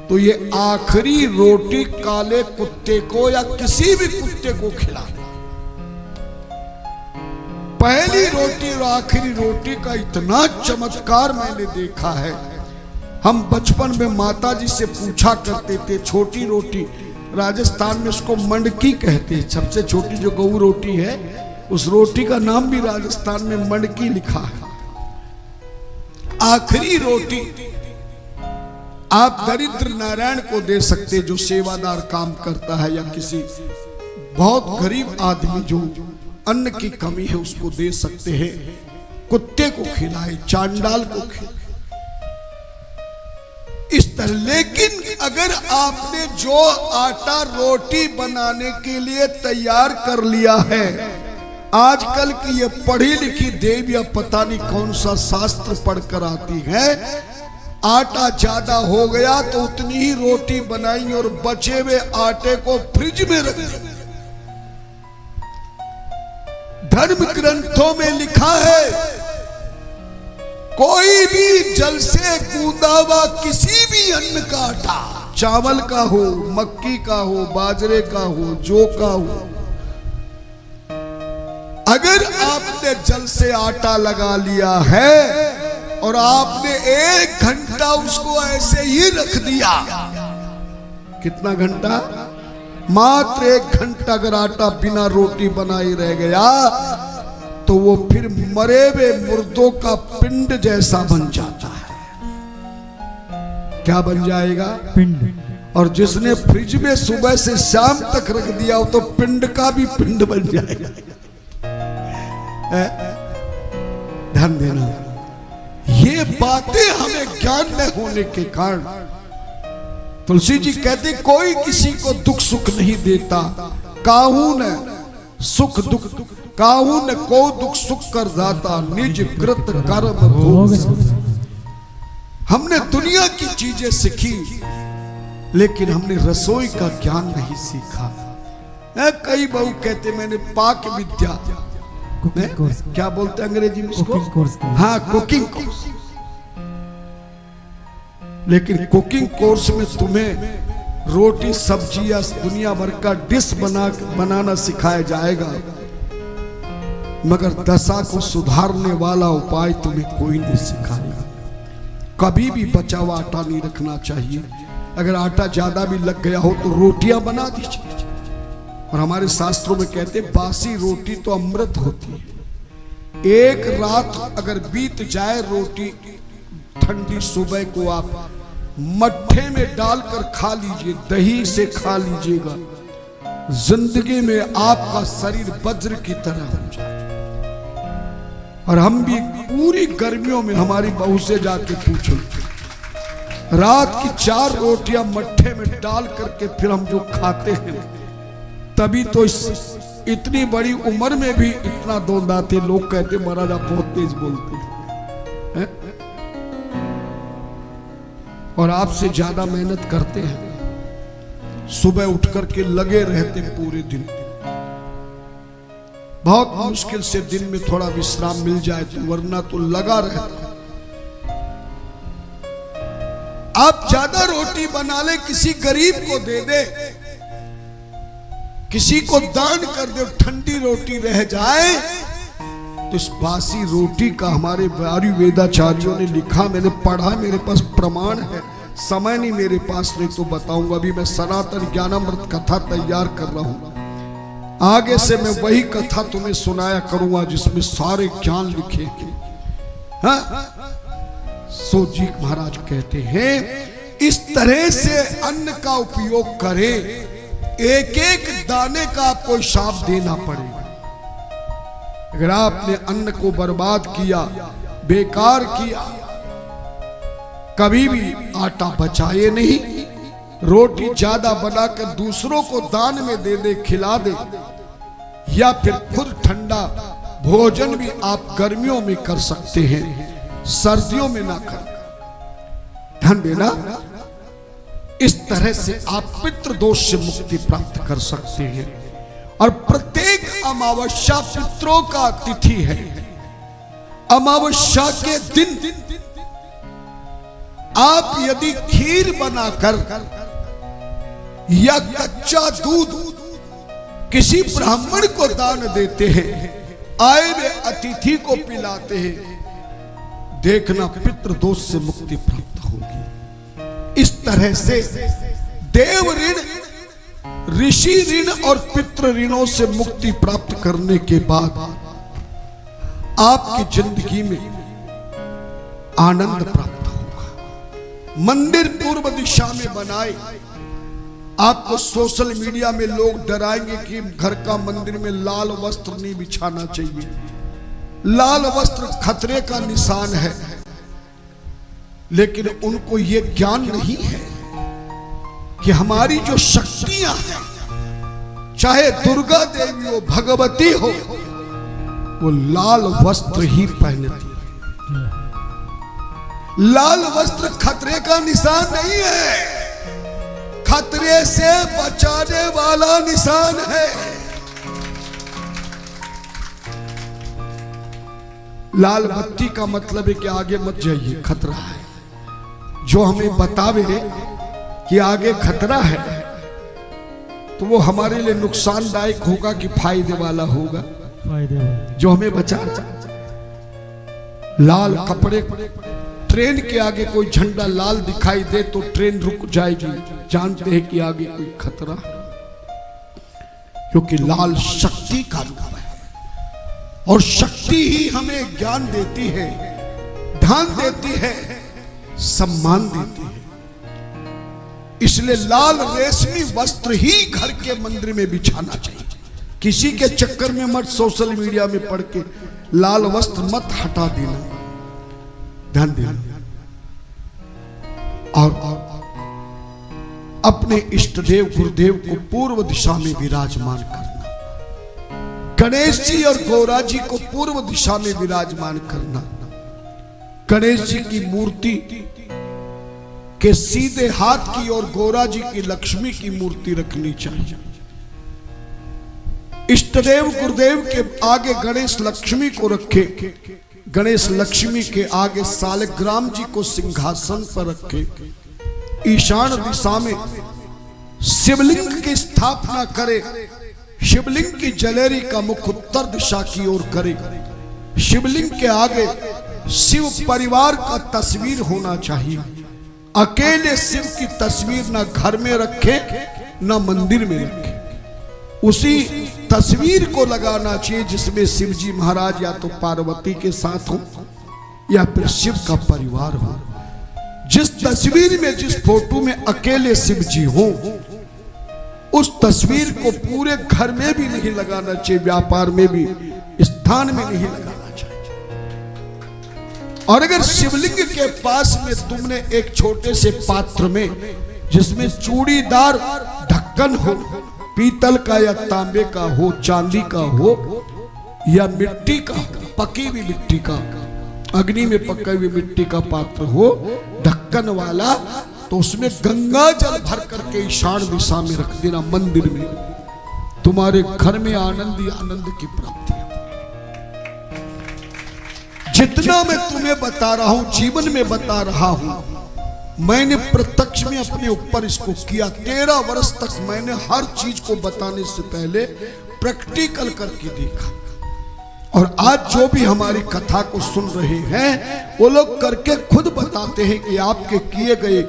तो ये आखिरी रोटी काले कुत्ते को या किसी भी कुत्ते को खिला। पहली रोटी और आखिरी रोटी का इतना चमत्कार मैंने देखा है। हम बचपन में माता जी से पूछा करते थे, छोटी रोटी, राजस्थान में उसको मंडकी कहते हैं, सबसे छोटी जो गऊ रोटी है उस रोटी का नाम भी राजस्थान में मंडकी लिखा है। आखिरी रोटी आप दरिद्र नारायण को दे सकते, जो सेवादार काम करता है, या किसी बहुत गरीब आदमी जो अन्न की कमी है उसको दे सकते हैं। कुत्ते को खिलाए, चांडाल को खिलाए, इस तरह। लेकिन अगर आपने जो आटा रोटी बनाने के लिए तैयार कर लिया है, आजकल की ये पढ़ी लिखी देवियां पता नहीं कौन सा शास्त्र पढ़कर आती है, आटा ज्यादा हो गया तो उतनी ही रोटी बनाई और बचे हुए आटे को फ्रिज में रख दिया। धर्म ग्रंथों में लिखा है कोई भी जल से गूंदा हुआ किसी भी अन्न का आटा, चावल का हो, मक्की का हो, बाजरे का हो, जौ का हो, अगर आपने जल से आटा लगा लिया है और आपने 1 घंटा उसको ऐसे ही रख दिया, कितना घंटा? मात्र 1 घंटा अगर आटा बिना रोटी बनाए रह गया तो वो फिर मरे हुए मुर्दों का पिंड जैसा बन जाता है। क्या बन जाएगा? पिंड। और जिसने फ्रिज में सुबह से शाम तक रख दिया वो तो पिंड का भी पिंड बन जाएगा। ध्यान देना, ये बातें हमें ज्ञान न होने के कारण तुलसी जी कहते कोई किसी को दुख सुख नहीं देता, काहू न सुख दुख, काहू न को दुख सुख कर दाता, निज कृत कर्म भोग। हमने दुनिया की चीजें सीखी लेकिन हमने रसोई का ज्ञान नहीं सीखा। कई बहू कहते मैंने पाक विद्या, क्या बोलते अंग्रेजी में उसको? हाँ, कुकिंग कोर्स। लेकिन कुकिंग कोर्स में तुम्हें रोटी सब्जी या दुनिया भर का डिश बनाना सिखाया जाएगा, मगर दशा को सुधारने वाला उपाय तुम्हें कोई नहीं सिखाएगा। कभी भी बचा हुआ आटा नहीं रखना चाहिए। अगर आटा ज्यादा भी लग गया हो तो रोटियां बना दीजिए। और हमारे शास्त्रों में कहते बासी रोटी तो अमृत होती है। एक रात अगर बीत जाए रोटी ठंडी, सुबह को आप मट्ठे में डालकर खा लीजिए, दही से खा लीजिएगा, जिंदगी में आपका शरीर वज्र की तरह हो जाए। और हम भी पूरी गर्मियों में हमारी बहू से जाके पूछो, रात की 4 रोटियां मट्ठे में डाल करके फिर हम जो खाते हैं, तभी तो इतनी बड़ी उम्र में भी इतना दौड़ाते। लोग कहते महाराज आप बहुत तेज बोलते हैं और आपसे ज्यादा मेहनत करते हैं, सुबह उठ करके लगे रहते पूरे दिन। बहुत मुश्किल से दिन में थोड़ा विश्राम मिल जाए तो, वरना तो लगा रहता। आप ज्यादा रोटी बना ले, किसी गरीब को दे दे, किसी को दान कर दे, ठंडी रोटी रह जाए तो इस बासी रोटी का हमारे आयुर्वेदाचार्यों ने लिखा, मैंने पढ़ा, मेरे पास प्रमाण है, समय नहीं मेरे पास, नहीं तो बताऊंगा। अभी मैं सनातन ज्ञानामृत कथा तैयार कर रहा हूं, आगे से मैं वही कथा तुम्हें सुनाया करूंगा जिसमें सारे ज्ञान लिखे हैं। हाँ? सो जी महाराज कहते हैं इस तरह से अन्न का उपयोग करें, एक एक दाने का आपको हिसाब देना पड़ेगा। अगर आपने अन्न को बर्बाद किया, बेकार किया, कभी भी आटा बचाए नहीं, रोटी ज्यादा बनाकर दूसरों को दान में दे दे, खिला दे, या फिर खुद ठंडा भोजन भी आप गर्मियों में कर सकते हैं, सर्दियों में ना कर। ध्यान देना, इस तरह से आप पितृदोष से मुक्ति प्राप्त कर सकते हैं। और प्रत्येक अमावस्या पितरों का तिथि है। अमावस्या के दिन आप यदि खीर बनाकर या कच्चा दूध किसी ब्राह्मण को दान देते हैं, आए हुए अतिथि को पिलाते हैं, देखना पितृदोष से मुक्ति प्राप्त होगी। इस तरह से देव ऋण, ऋषि ऋण और पितृ ऋणों से मुक्ति प्राप्त करने के बाद आपकी जिंदगी में आनंद प्राप्त होगा। मंदिर पूर्व दिशा में बनाए, आपको सोशल मीडिया में लोग डराएंगे कि घर का मंदिर में लाल वस्त्र नहीं बिछाना चाहिए। लाल वस्त्र खतरे का निशान है, लेकिन उनको यह ज्ञान नहीं है कि हमारी जो शक्तियां हैं, चाहे दुर्गा देवी हो, भगवती हो, वो लाल वस्त्र ही पहनती है। लाल वस्त्र खतरे का निशान नहीं है, खतरे से बचाने वाला निशान है। लाल बत्ती का मतलब है कि आगे मत जाइए, खतरा है। जो हमें बतावे कि आगे खतरा है तो वो हमारे लिए नुकसानदायक होगा कि फायदे वाला होगा? जो हमें बचा। लाल कपड़े, ट्रेन के आगे कोई झंडा लाल दिखाई दे तो ट्रेन रुक जाएगी, जानते हैं कि आगे कोई खतरा है, क्योंकि लाल शक्ति का रूप है और शक्ति ही हमें ज्ञान देती है, ध्यान देती है, सम्मान देती है। इसलिए लाल रेशमी वस्त्र ही घर के मंदिर में बिछाना चाहिए। किसी के चक्कर में मत सोशल मीडिया में पढ़ के लाल वस्त्र मत हटा देना, ध्यान देना। और अपने इष्ट देव गुरुदेव को पूर्व दिशा में विराजमान करना। गणेश जी और गौरा जी को पूर्व दिशा में विराजमान करना। गणेश जी की मूर्ति के सीधे हाथ की और गौरा जी की लक्ष्मी की मूर्ति रखनी चाहिए। इष्टदेव गुरुदेव के आगे गणेश लक्ष्मी को रखे, गणेश लक्ष्मी के आगे सालग्राम जी को सिंहासन पर रखे। ईशान दिशा में शिवलिंग की स्थापना करे। शिवलिंग की जलेरी का मुख उत्तर दिशा की ओर करे। शिवलिंग के आगे शिव परिवार का तस्वीर होना चाहिए। अकेले शिव की तस्वीर ना घर में रखे ना मंदिर में रखे। उसी तस्वीर को लगाना चाहिए जिसमें शिव जी महाराज या तो पार्वती के साथ हो या फिर शिव का परिवार हो। जिस तस्वीर में, जिस फोटो में अकेले शिव जी हो, उस तस्वीर को पूरे घर में भी नहीं लगाना चाहिए, व्यापार में भी, स्थान में नहीं लगाना चाहिए। और अगर शिवलिंग के पास में तुमने एक छोटे से पात्र में जिसमें चूड़ीदार ढक्कन हो, पीतल का या तांबे का हो, चांदी का हो या मिट्टी का, पकी हुई मिट्टी का, अग्नि में पकी हुई मिट्टी का पात्र हो ढक्कन वाला, तो उसमें गंगा जल भर करके ईशान दिशा में रख देना मंदिर में। तुम्हारे घर में आनंद ही आनंद की प्राप्ति है। जितना मैं तुम्हें बता रहा हूं, जीवन में बता रहा हूं, मैंने प्रत्यक्ष में अपने ऊपर इसको किया। 13 वर्ष तक मैंने हर चीज को बताने से पहले प्रैक्टिकल करके देखा। और आज जो भी हमारी कथा को सुन रहे हैं वो लोग करके खुद बताते हैं कि आपके किए गए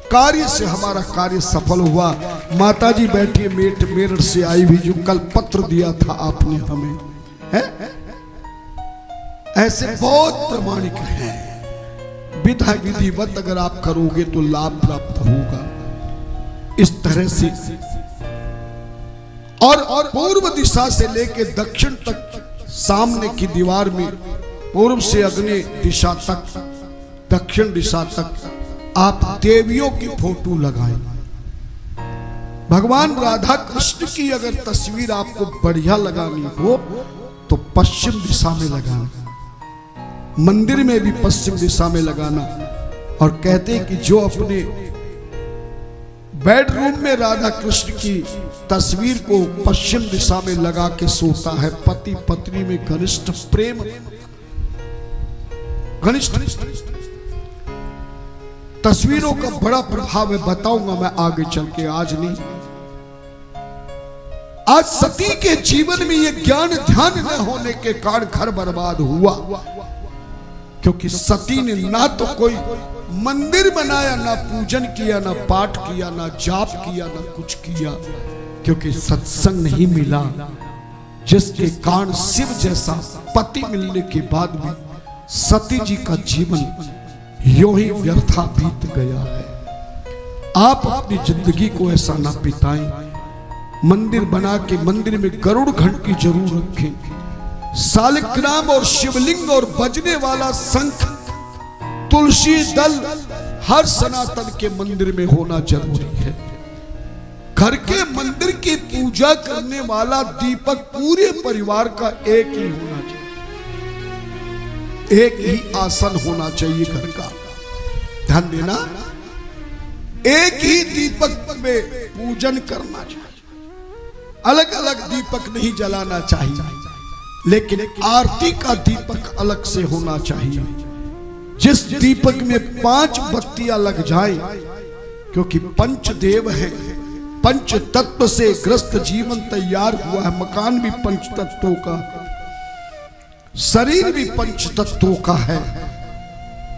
कार्य से हमारा कार्य सफल हुआ। माता जी बैठी मेरठ से आई भी, जो कल पत्र दिया था आपने हमें, है? ऐसे बहुत प्रामाणिक हैं। विधा विधिवत अगर आप करोगे तो लाभ प्राप्त होगा। इस तरह से और पूर्व दिशा से लेके दक्षिण तक सामने की दीवार में, पूर्व से अग्नि दिशा तक, दक्षिण दिशा तक आप देवियों की फोटो लगाएं। भगवान राधा कृष्ण की अगर तस्वीर आपको बढ़िया लगानी हो तो पश्चिम दिशा में लगाना, मंदिर में भी पश्चिम दिशा में लगाना। और कहते हैं कि जो अपने बेडरूम में राधा कृष्ण की तस्वीर को पश्चिम दिशा में लगा के सोता है, पति पत्नी में घनिष्ठ प्रेम, घनिष्ठ तस्वीरों का बड़ा प्रभाव है। बताऊंगा मैं आगे चल के, आज नहीं। आज सती के जीवन में यह ज्ञान ध्यान न होने के कारण घर बर्बाद हुआ, क्योंकि सती ने ना तो कोई मंदिर बनाया, ना पूजन किया, ना पाठ किया, ना जाप किया, ना कुछ किया, क्योंकि सत्संग नहीं मिला, जिसके कारण शिव जैसा पति मिलने के बाद भी सती जी का जीवन यूं ही व्यर्था बीत गया है। आप अपनी जिंदगी को ऐसा ना बिताएं। मंदिर बना के मंदिर में गरुड़ घंटी जरूर रखें। सालिग्राम और शिवलिंग और बजने वाला शंख, तुलसी दल हर सनातन के मंदिर में होना जरूरी है। घर के मंदिर की पूजा करने वाला दीपक पूरे परिवार का एक ही होना चाहिए, एक ही आसन होना चाहिए घर का। ध्यान देना, एक ही दीपक में पूजन करना चाहिए, अलग अलग दीपक नहीं जलाना चाहिए, लेकिन आरती का दीपक अलग से होना चाहिए। जिस दीपक में 5 बत्तियां लग जाए, क्योंकि पंचदेव है, पंच तत्व से ग्रस्त जीवन तैयार हुआ है। मकान भी पंच तत्वों का, शरीर भी पंच तत्वों का है।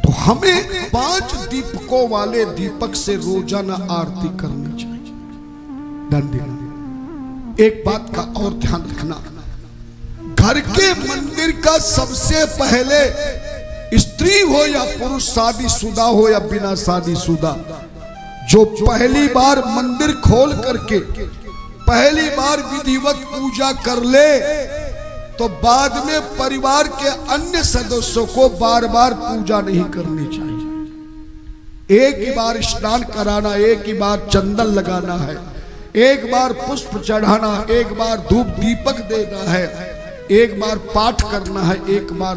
तो हमें 5 दीपकों वाले दीपक से रोजाना आरती करनी चाहिए। ध्यान देना, एक बात का और ध्यान रखना, घर के मंदिर का सबसे पहले, स्त्री हो या पुरुष, शादीशुदा हो या बिना शादीशुदा, जो पहली बार मंदिर खोल करके पहली बार विधिवत पूजा कर ले, तो बाद में परिवार के अन्य सदस्यों को बार बार पूजा नहीं करनी चाहिए। एक ही बार स्नान कराना, एक ही बार चंदन लगाना है, एक बार पुष्प चढ़ाना, एक बार धूप दीपक देना है, एक बार पाठ करना है, एक बार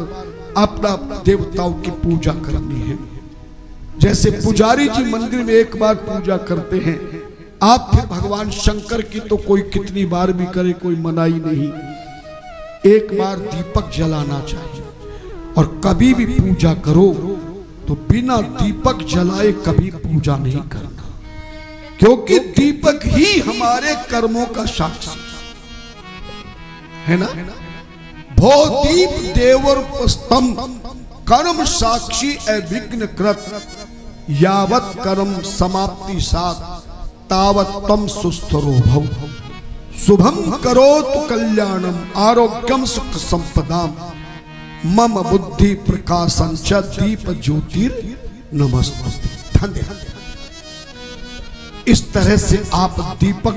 अपना देवताओं की पूजा करनी है। जैसे पुजारी जी मंदिर में एक बार पूजा करते हैं, आप फिर भगवान शंकर की तो कोई कितनी बार भी करे, कोई मनाही नहीं। एक बार दीपक जलाना चाहिए, और कभी भी पूजा करो तो बिना दीपक जलाए कभी पूजा नहीं करना, क्योंकि दीपक ही हमारे कर्मों का साक्षी है ना। भो दीप देवोपस्तम कर्म साक्षी अविघ्न कृत, यावत कर्म समाप्ति सात तावत तम सुस्थरो भव। शुभम करोतु कल्याणम आरोग्यम सुख संपदाम, मम बुद्धि प्रकाशं च दीप ज्योतिर नमस्ते। इस तरह से आप दीपक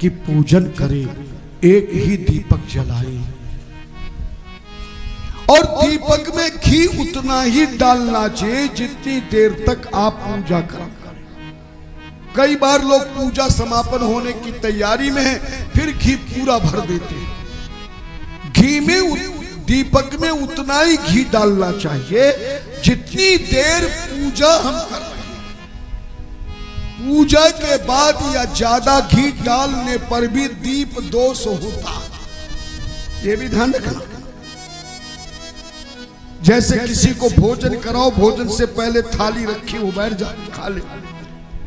की पूजन करें, एक ही दीपक जलाएं, और दीपक में घी उतना ही डालना चाहिए जितनी देर तक आप पूजा करें। कई बार लोग पूजा समापन होने की तैयारी में है, फिर घी पूरा भर देते हैं। घी में, दीपक में उतना ही घी डालना चाहिए जितनी देर पूजा हम कर रहे हैं। पूजा के बाद या ज्यादा घी डालने पर भी दीप दोष होता, ये भी ध्यान रखना। जैसे किसी को भोजन कराओ, भोजन से पहले थाली रखी हो, बैठ जाए खा ले,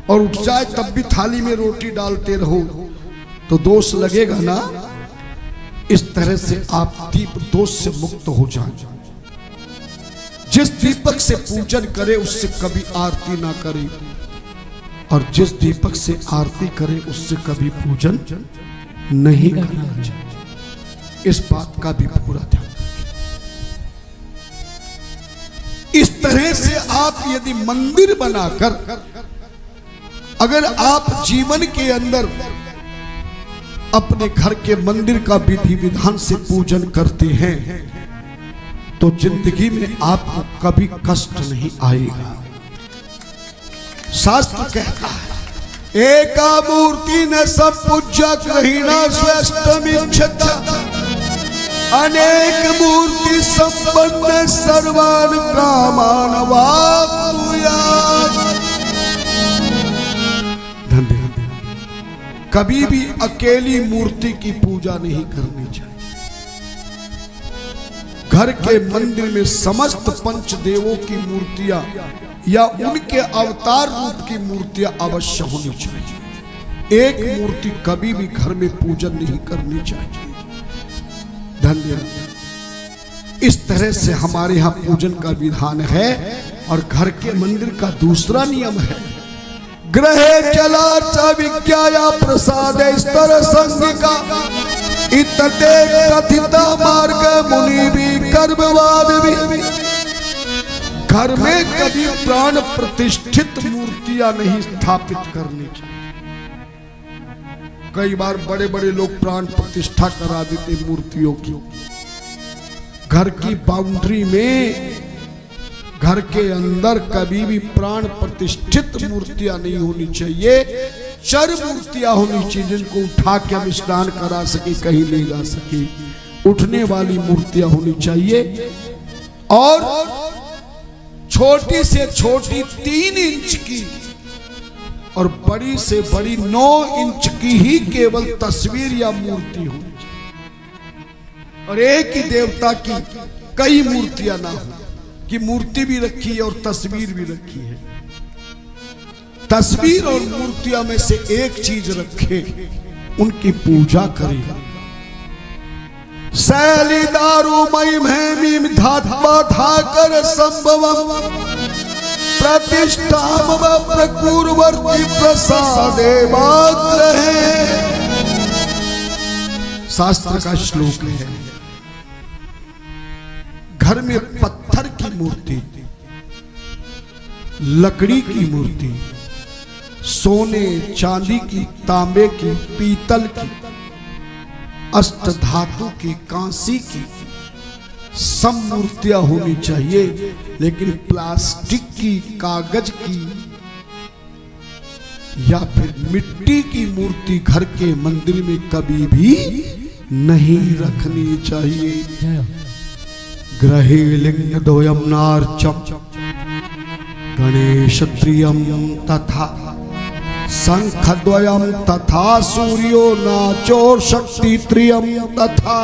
और उठ जाए तब भी थाली में रोटी डालते रहो तो दोष लगेगा ना। इस तरह से आप दीप दोष से मुक्त हो जाए। जिस दीपक से पूजन करे उससे कभी आरती ना करे, और जिस दीपक से आरती करे उससे कभी पूजन नहीं करना चाहिए। इस बात का भी पूरा ध्यान। इस तरह से आप यदि मंदिर बनाकर अगर आप जीवन के अंदर अपने घर के मंदिर का विधि विधान से पूजन करते हैं, तो जिंदगी में आपको कभी कष्ट नहीं आएगा। शास्त्र कहता है, एका मूर्ति न सब पूज्य ग्रहीणा स्वेष्टमिच्छता, अनेक मूर्ति संपन्न सर्वान कामान वाप्नुयात्। कभी भी अकेली मूर्ति की पूजा नहीं करनी चाहिए। घर के मंदिर में समस्त पंचदेवों की मूर्तियां या उनके अवतार रूप की मूर्तियां अवश्य होनी चाहिए। एक मूर्ति कभी भी घर में पूजन नहीं करनी चाहिए। धन्यवाद। इस तरह से हमारे यहाँ पूजन का विधान है। और घर के मंदिर का दूसरा नियम है, ग्रहे चला विज्ञाया प्रसाद स्तर संगिका इतते कथिता मार्ग मुनि भी कर्मवाद भी। घर में कभी प्राण प्रतिष्ठित मूर्तियां नहीं स्थापित करनी चाहिए। कई बार बड़े बड़े लोग प्राण प्रतिष्ठा करा देते मूर्तियों की। घर की बाउंड्री में, घर के अंदर कभी भी प्राण प्रतिष्ठित मूर्तियां नहीं होनी चाहिए। चर मूर्तियां होनी चाहिए जिनको उठा के हम स्नान करा सके, कहीं ले जा सके। उठने वाली मूर्तियां होनी चाहिए। और छोटी से छोटी 3 इंच की और बड़ी से बड़ी 9 इंच की ही केवल तस्वीर या मूर्ति हो, और एक ही देवता की कई मूर्तियां ना हो, कि मूर्ति भी रखी है और तस्वीर भी रखी है। तस्वीर और मूर्तियां में से एक चीज रखे, उनकी पूजा करेगा। शैली दारू महिम धात्मा धाकर संभवम प्रतिष्ठाम प्रकुर्वर्ति प्रसादे माग्रहे। शास्त्र का श्लोक है, घर में पत्थर की मूर्ति, लकड़ी की मूर्ति, सोने चांदी की, तांबे की, पीतल की, अष्ट धातु की, कांसी की, सब मूर्तियां होनी चाहिए। लेकिन प्लास्टिक की, कागज की या फिर मिट्टी की मूर्ति घर के मंदिर में कभी भी नहीं रखनी चाहिए। ग्रहे लिंग द्वयम नार्चम गणेश प्रियम तथा शंखद्वयम तथा सूर्यो नाचोर शक्ति त्रियम तथा।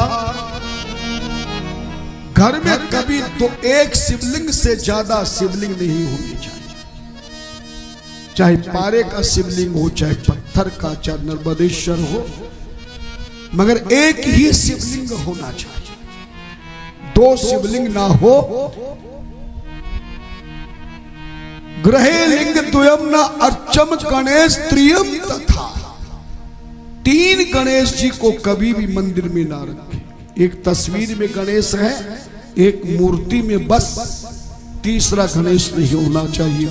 घर में कभी तो एक शिवलिंग से ज्यादा शिवलिंग नहीं होनी चाहिए, चाहे पारे का शिवलिंग हो, चाहे पत्थर का, चाहे नर्मदेश्वर हो, मगर एक ही शिवलिंग होना चाहिए, 2 शिवलिंग ना हो। ग्रहे लिंग द्वयम न अर्चम गणेश त्रियम तथा। 3 गणेश जी को कभी भी मंदिर में ना रखें। एक तस्वीर में गणेश है, एक मूर्ति में बस, तीसरा गणेश नहीं होना चाहिए।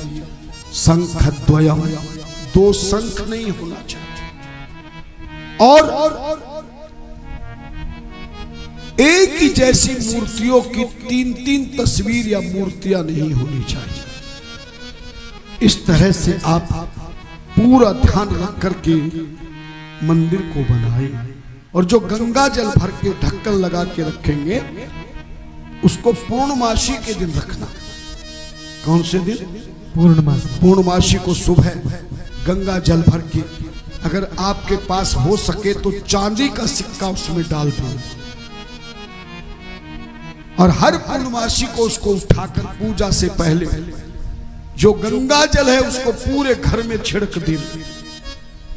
शंख द्वयम, 2 शंख नहीं होना चाहिए। और एक ही जैसी मूर्तियों की 3-3 तस्वीर या मूर्तियां नहीं होनी चाहिए। इस तरह से आप पूरा ध्यान रख करके मंदिर को बनाए। और जो गंगा जल भर के ढक्कन लगा के रखेंगे, उसको पूर्णमासी के दिन रखना। कौन से दिन? पूर्णमासी को सुबह गंगा जल भर के, अगर आपके पास हो सके तो चांदी का सिक्का उसमें डाल दें, और हर पूर्णमासी को उसको उठाकर पूजा से पहले जो गंगा जल है उसको पूरे घर में छिड़क दें।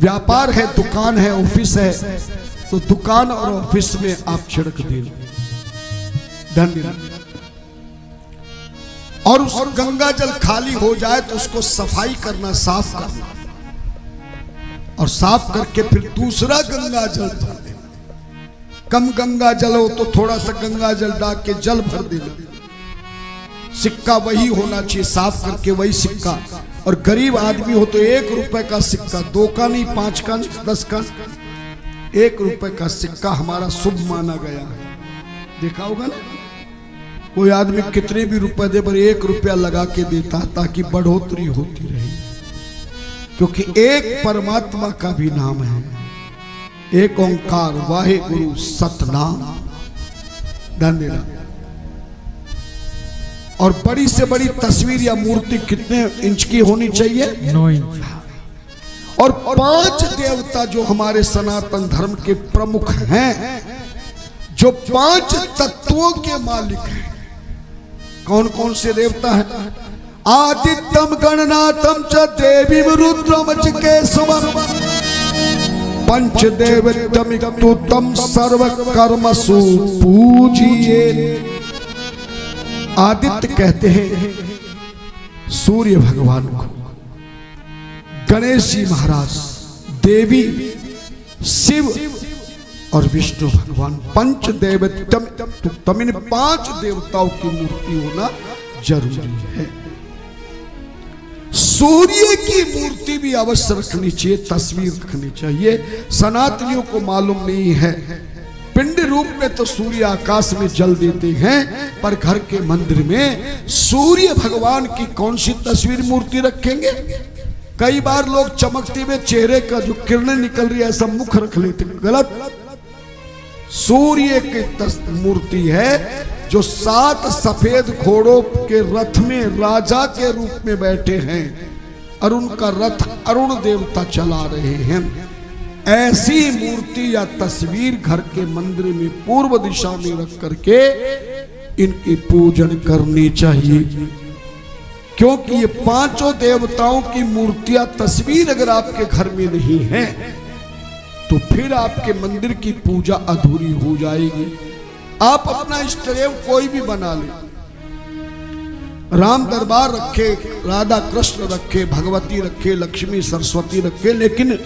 व्यापार है, दुकान है, ऑफिस है, तो दुकान और ऑफिस में आप छिड़क दें। धन्यवाद। और उस गंगा जल खाली हो जाए तो उसको सफाई करना, साफ करना, और साफ करके फिर दूसरा गंगा जल भर देना। कम गंगा जल हो तो थोड़ा सा गंगा जल डाल के जल भर देना। सिक्का वही होना चाहिए, साफ करके वही सिक्का। और गरीब आदमी हो तो 1 रुपए का सिक्का, 2 का नहीं, 5 का नहीं, 10 का, 1 रुपए का सिक्का हमारा शुभ माना गया है। देखा होगा ना, कोई आदमी कितने भी रुपए दे पर 1 रुपया लगा के देता ताकि बढ़ोतरी होती रहे, क्योंकि एक परमात्मा का भी नाम है, एक ओंकार वाहेगुरु सतनाम। धन्यवाद। और बड़ी से बड़ी तस्वीर या मूर्ति कितने इंच की होनी चाहिए? 9 इंच। और 5 देवता जो हमारे सनातन धर्म के प्रमुख हैं, जो 5 तत्वों के मालिक हैं। कौन कौन से देवता हैं? आदित्यम गणनाथम च देवी रुद्रम च केशवम पंचदेवतम सर्व कर्मसु पूजिए। आदित्य कहते हैं सूर्य भगवान को, गणेश जी महाराज, देवी शिव और विष्णु भगवान। पंचदेवतम, इन 5 देवताओं की मूर्ति होना जरूरी है। सूर्य की मूर्ति भी अवश्य रखनी चाहिए, तस्वीर रखनी चाहिए। सनातनियों को मालूम नहीं है, पिंड रूप में तो सूर्य आकाश में जल देते हैं, पर घर के मंदिर में सूर्य भगवान की कौन सी तस्वीर मूर्ति रखेंगे? कई बार लोग चमकते हुए चेहरे का जो किरणें निकल रही है ऐसा मुख रख लेते हैं, गलत। सूर्य की मूर्ति है जो 7 सफेद घोड़ों के रथ में राजा के रूप में बैठे हैं और उनका रथ अरुण देवता चला रहे हैं, ऐसी मूर्ति या तस्वीर घर के मंदिर में पूर्व दिशा में रख करके इनकी पूजन करनी चाहिए। क्योंकि ये 5 देवताओं की मूर्तियां, तस्वीर अगर आपके घर में नहीं है तो फिर आपके मंदिर की पूजा अधूरी हो जाएगी। आप अपना इष्टदेव कोई भी बना ले, राम दरबार रखे, राधा कृष्ण रखे, भगवती रखे, लक्ष्मी सरस्वती रखे, लेकिन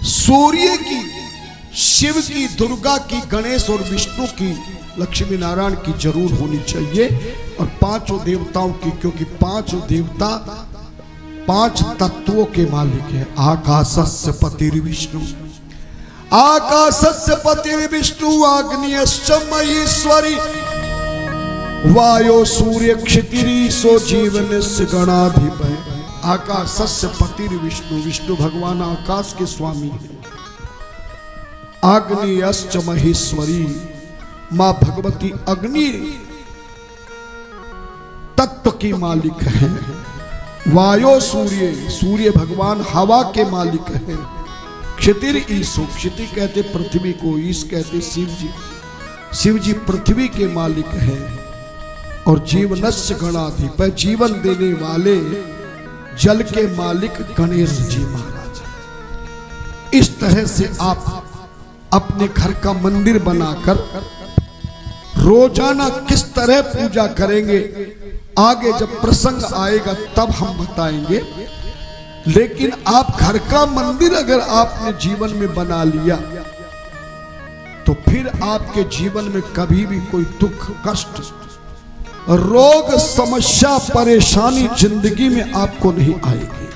सूर्य की, शिव की, दुर्गा की, गणेश और विष्णु की, लक्ष्मी नारायण की जरूर होनी चाहिए। और 5 देवताओं की, क्योंकि 5 देवता 5 तत्वों के मालिक है। आकाशस्य पतिर्विष्णु, आकाशस्य पतिर्विष्णु, आग्नेयश्च महेश्वरी, वायो सूर्य क्षितिरीशो जीवनस्य गणाधिपति। आकाशस्य पतिर्विष्णु, विष्णु भगवान आकाश के स्वामी है। आग्नेयश्च महेश्वरी, मां भगवती अग्नि तत्व की मालिक है। वायो सूर्य, सूर्य भगवान हवा के मालिक है। क्षितिर ईशो, क्षिति कहते पृथ्वी को, ईश कहते शिव जी, शिव जी पृथ्वी के मालिक है। और जीवनस्य गणाधिपति, जीवन देने वाले जल के मालिक गणेश जी महाराज। इस तरह से आप अपने घर का मंदिर बनाकर रोजाना किस तरह पूजा करेंगे, आगे जब प्रसंग आएगा तब हम बताएंगे। लेकिन आप घर का मंदिर अगर आपने जीवन में बना लिया तो फिर आपके जीवन में कभी भी कोई दुख, कष्ट, रोग, समस्या, परेशानी जिंदगी में आपको नहीं आएगी।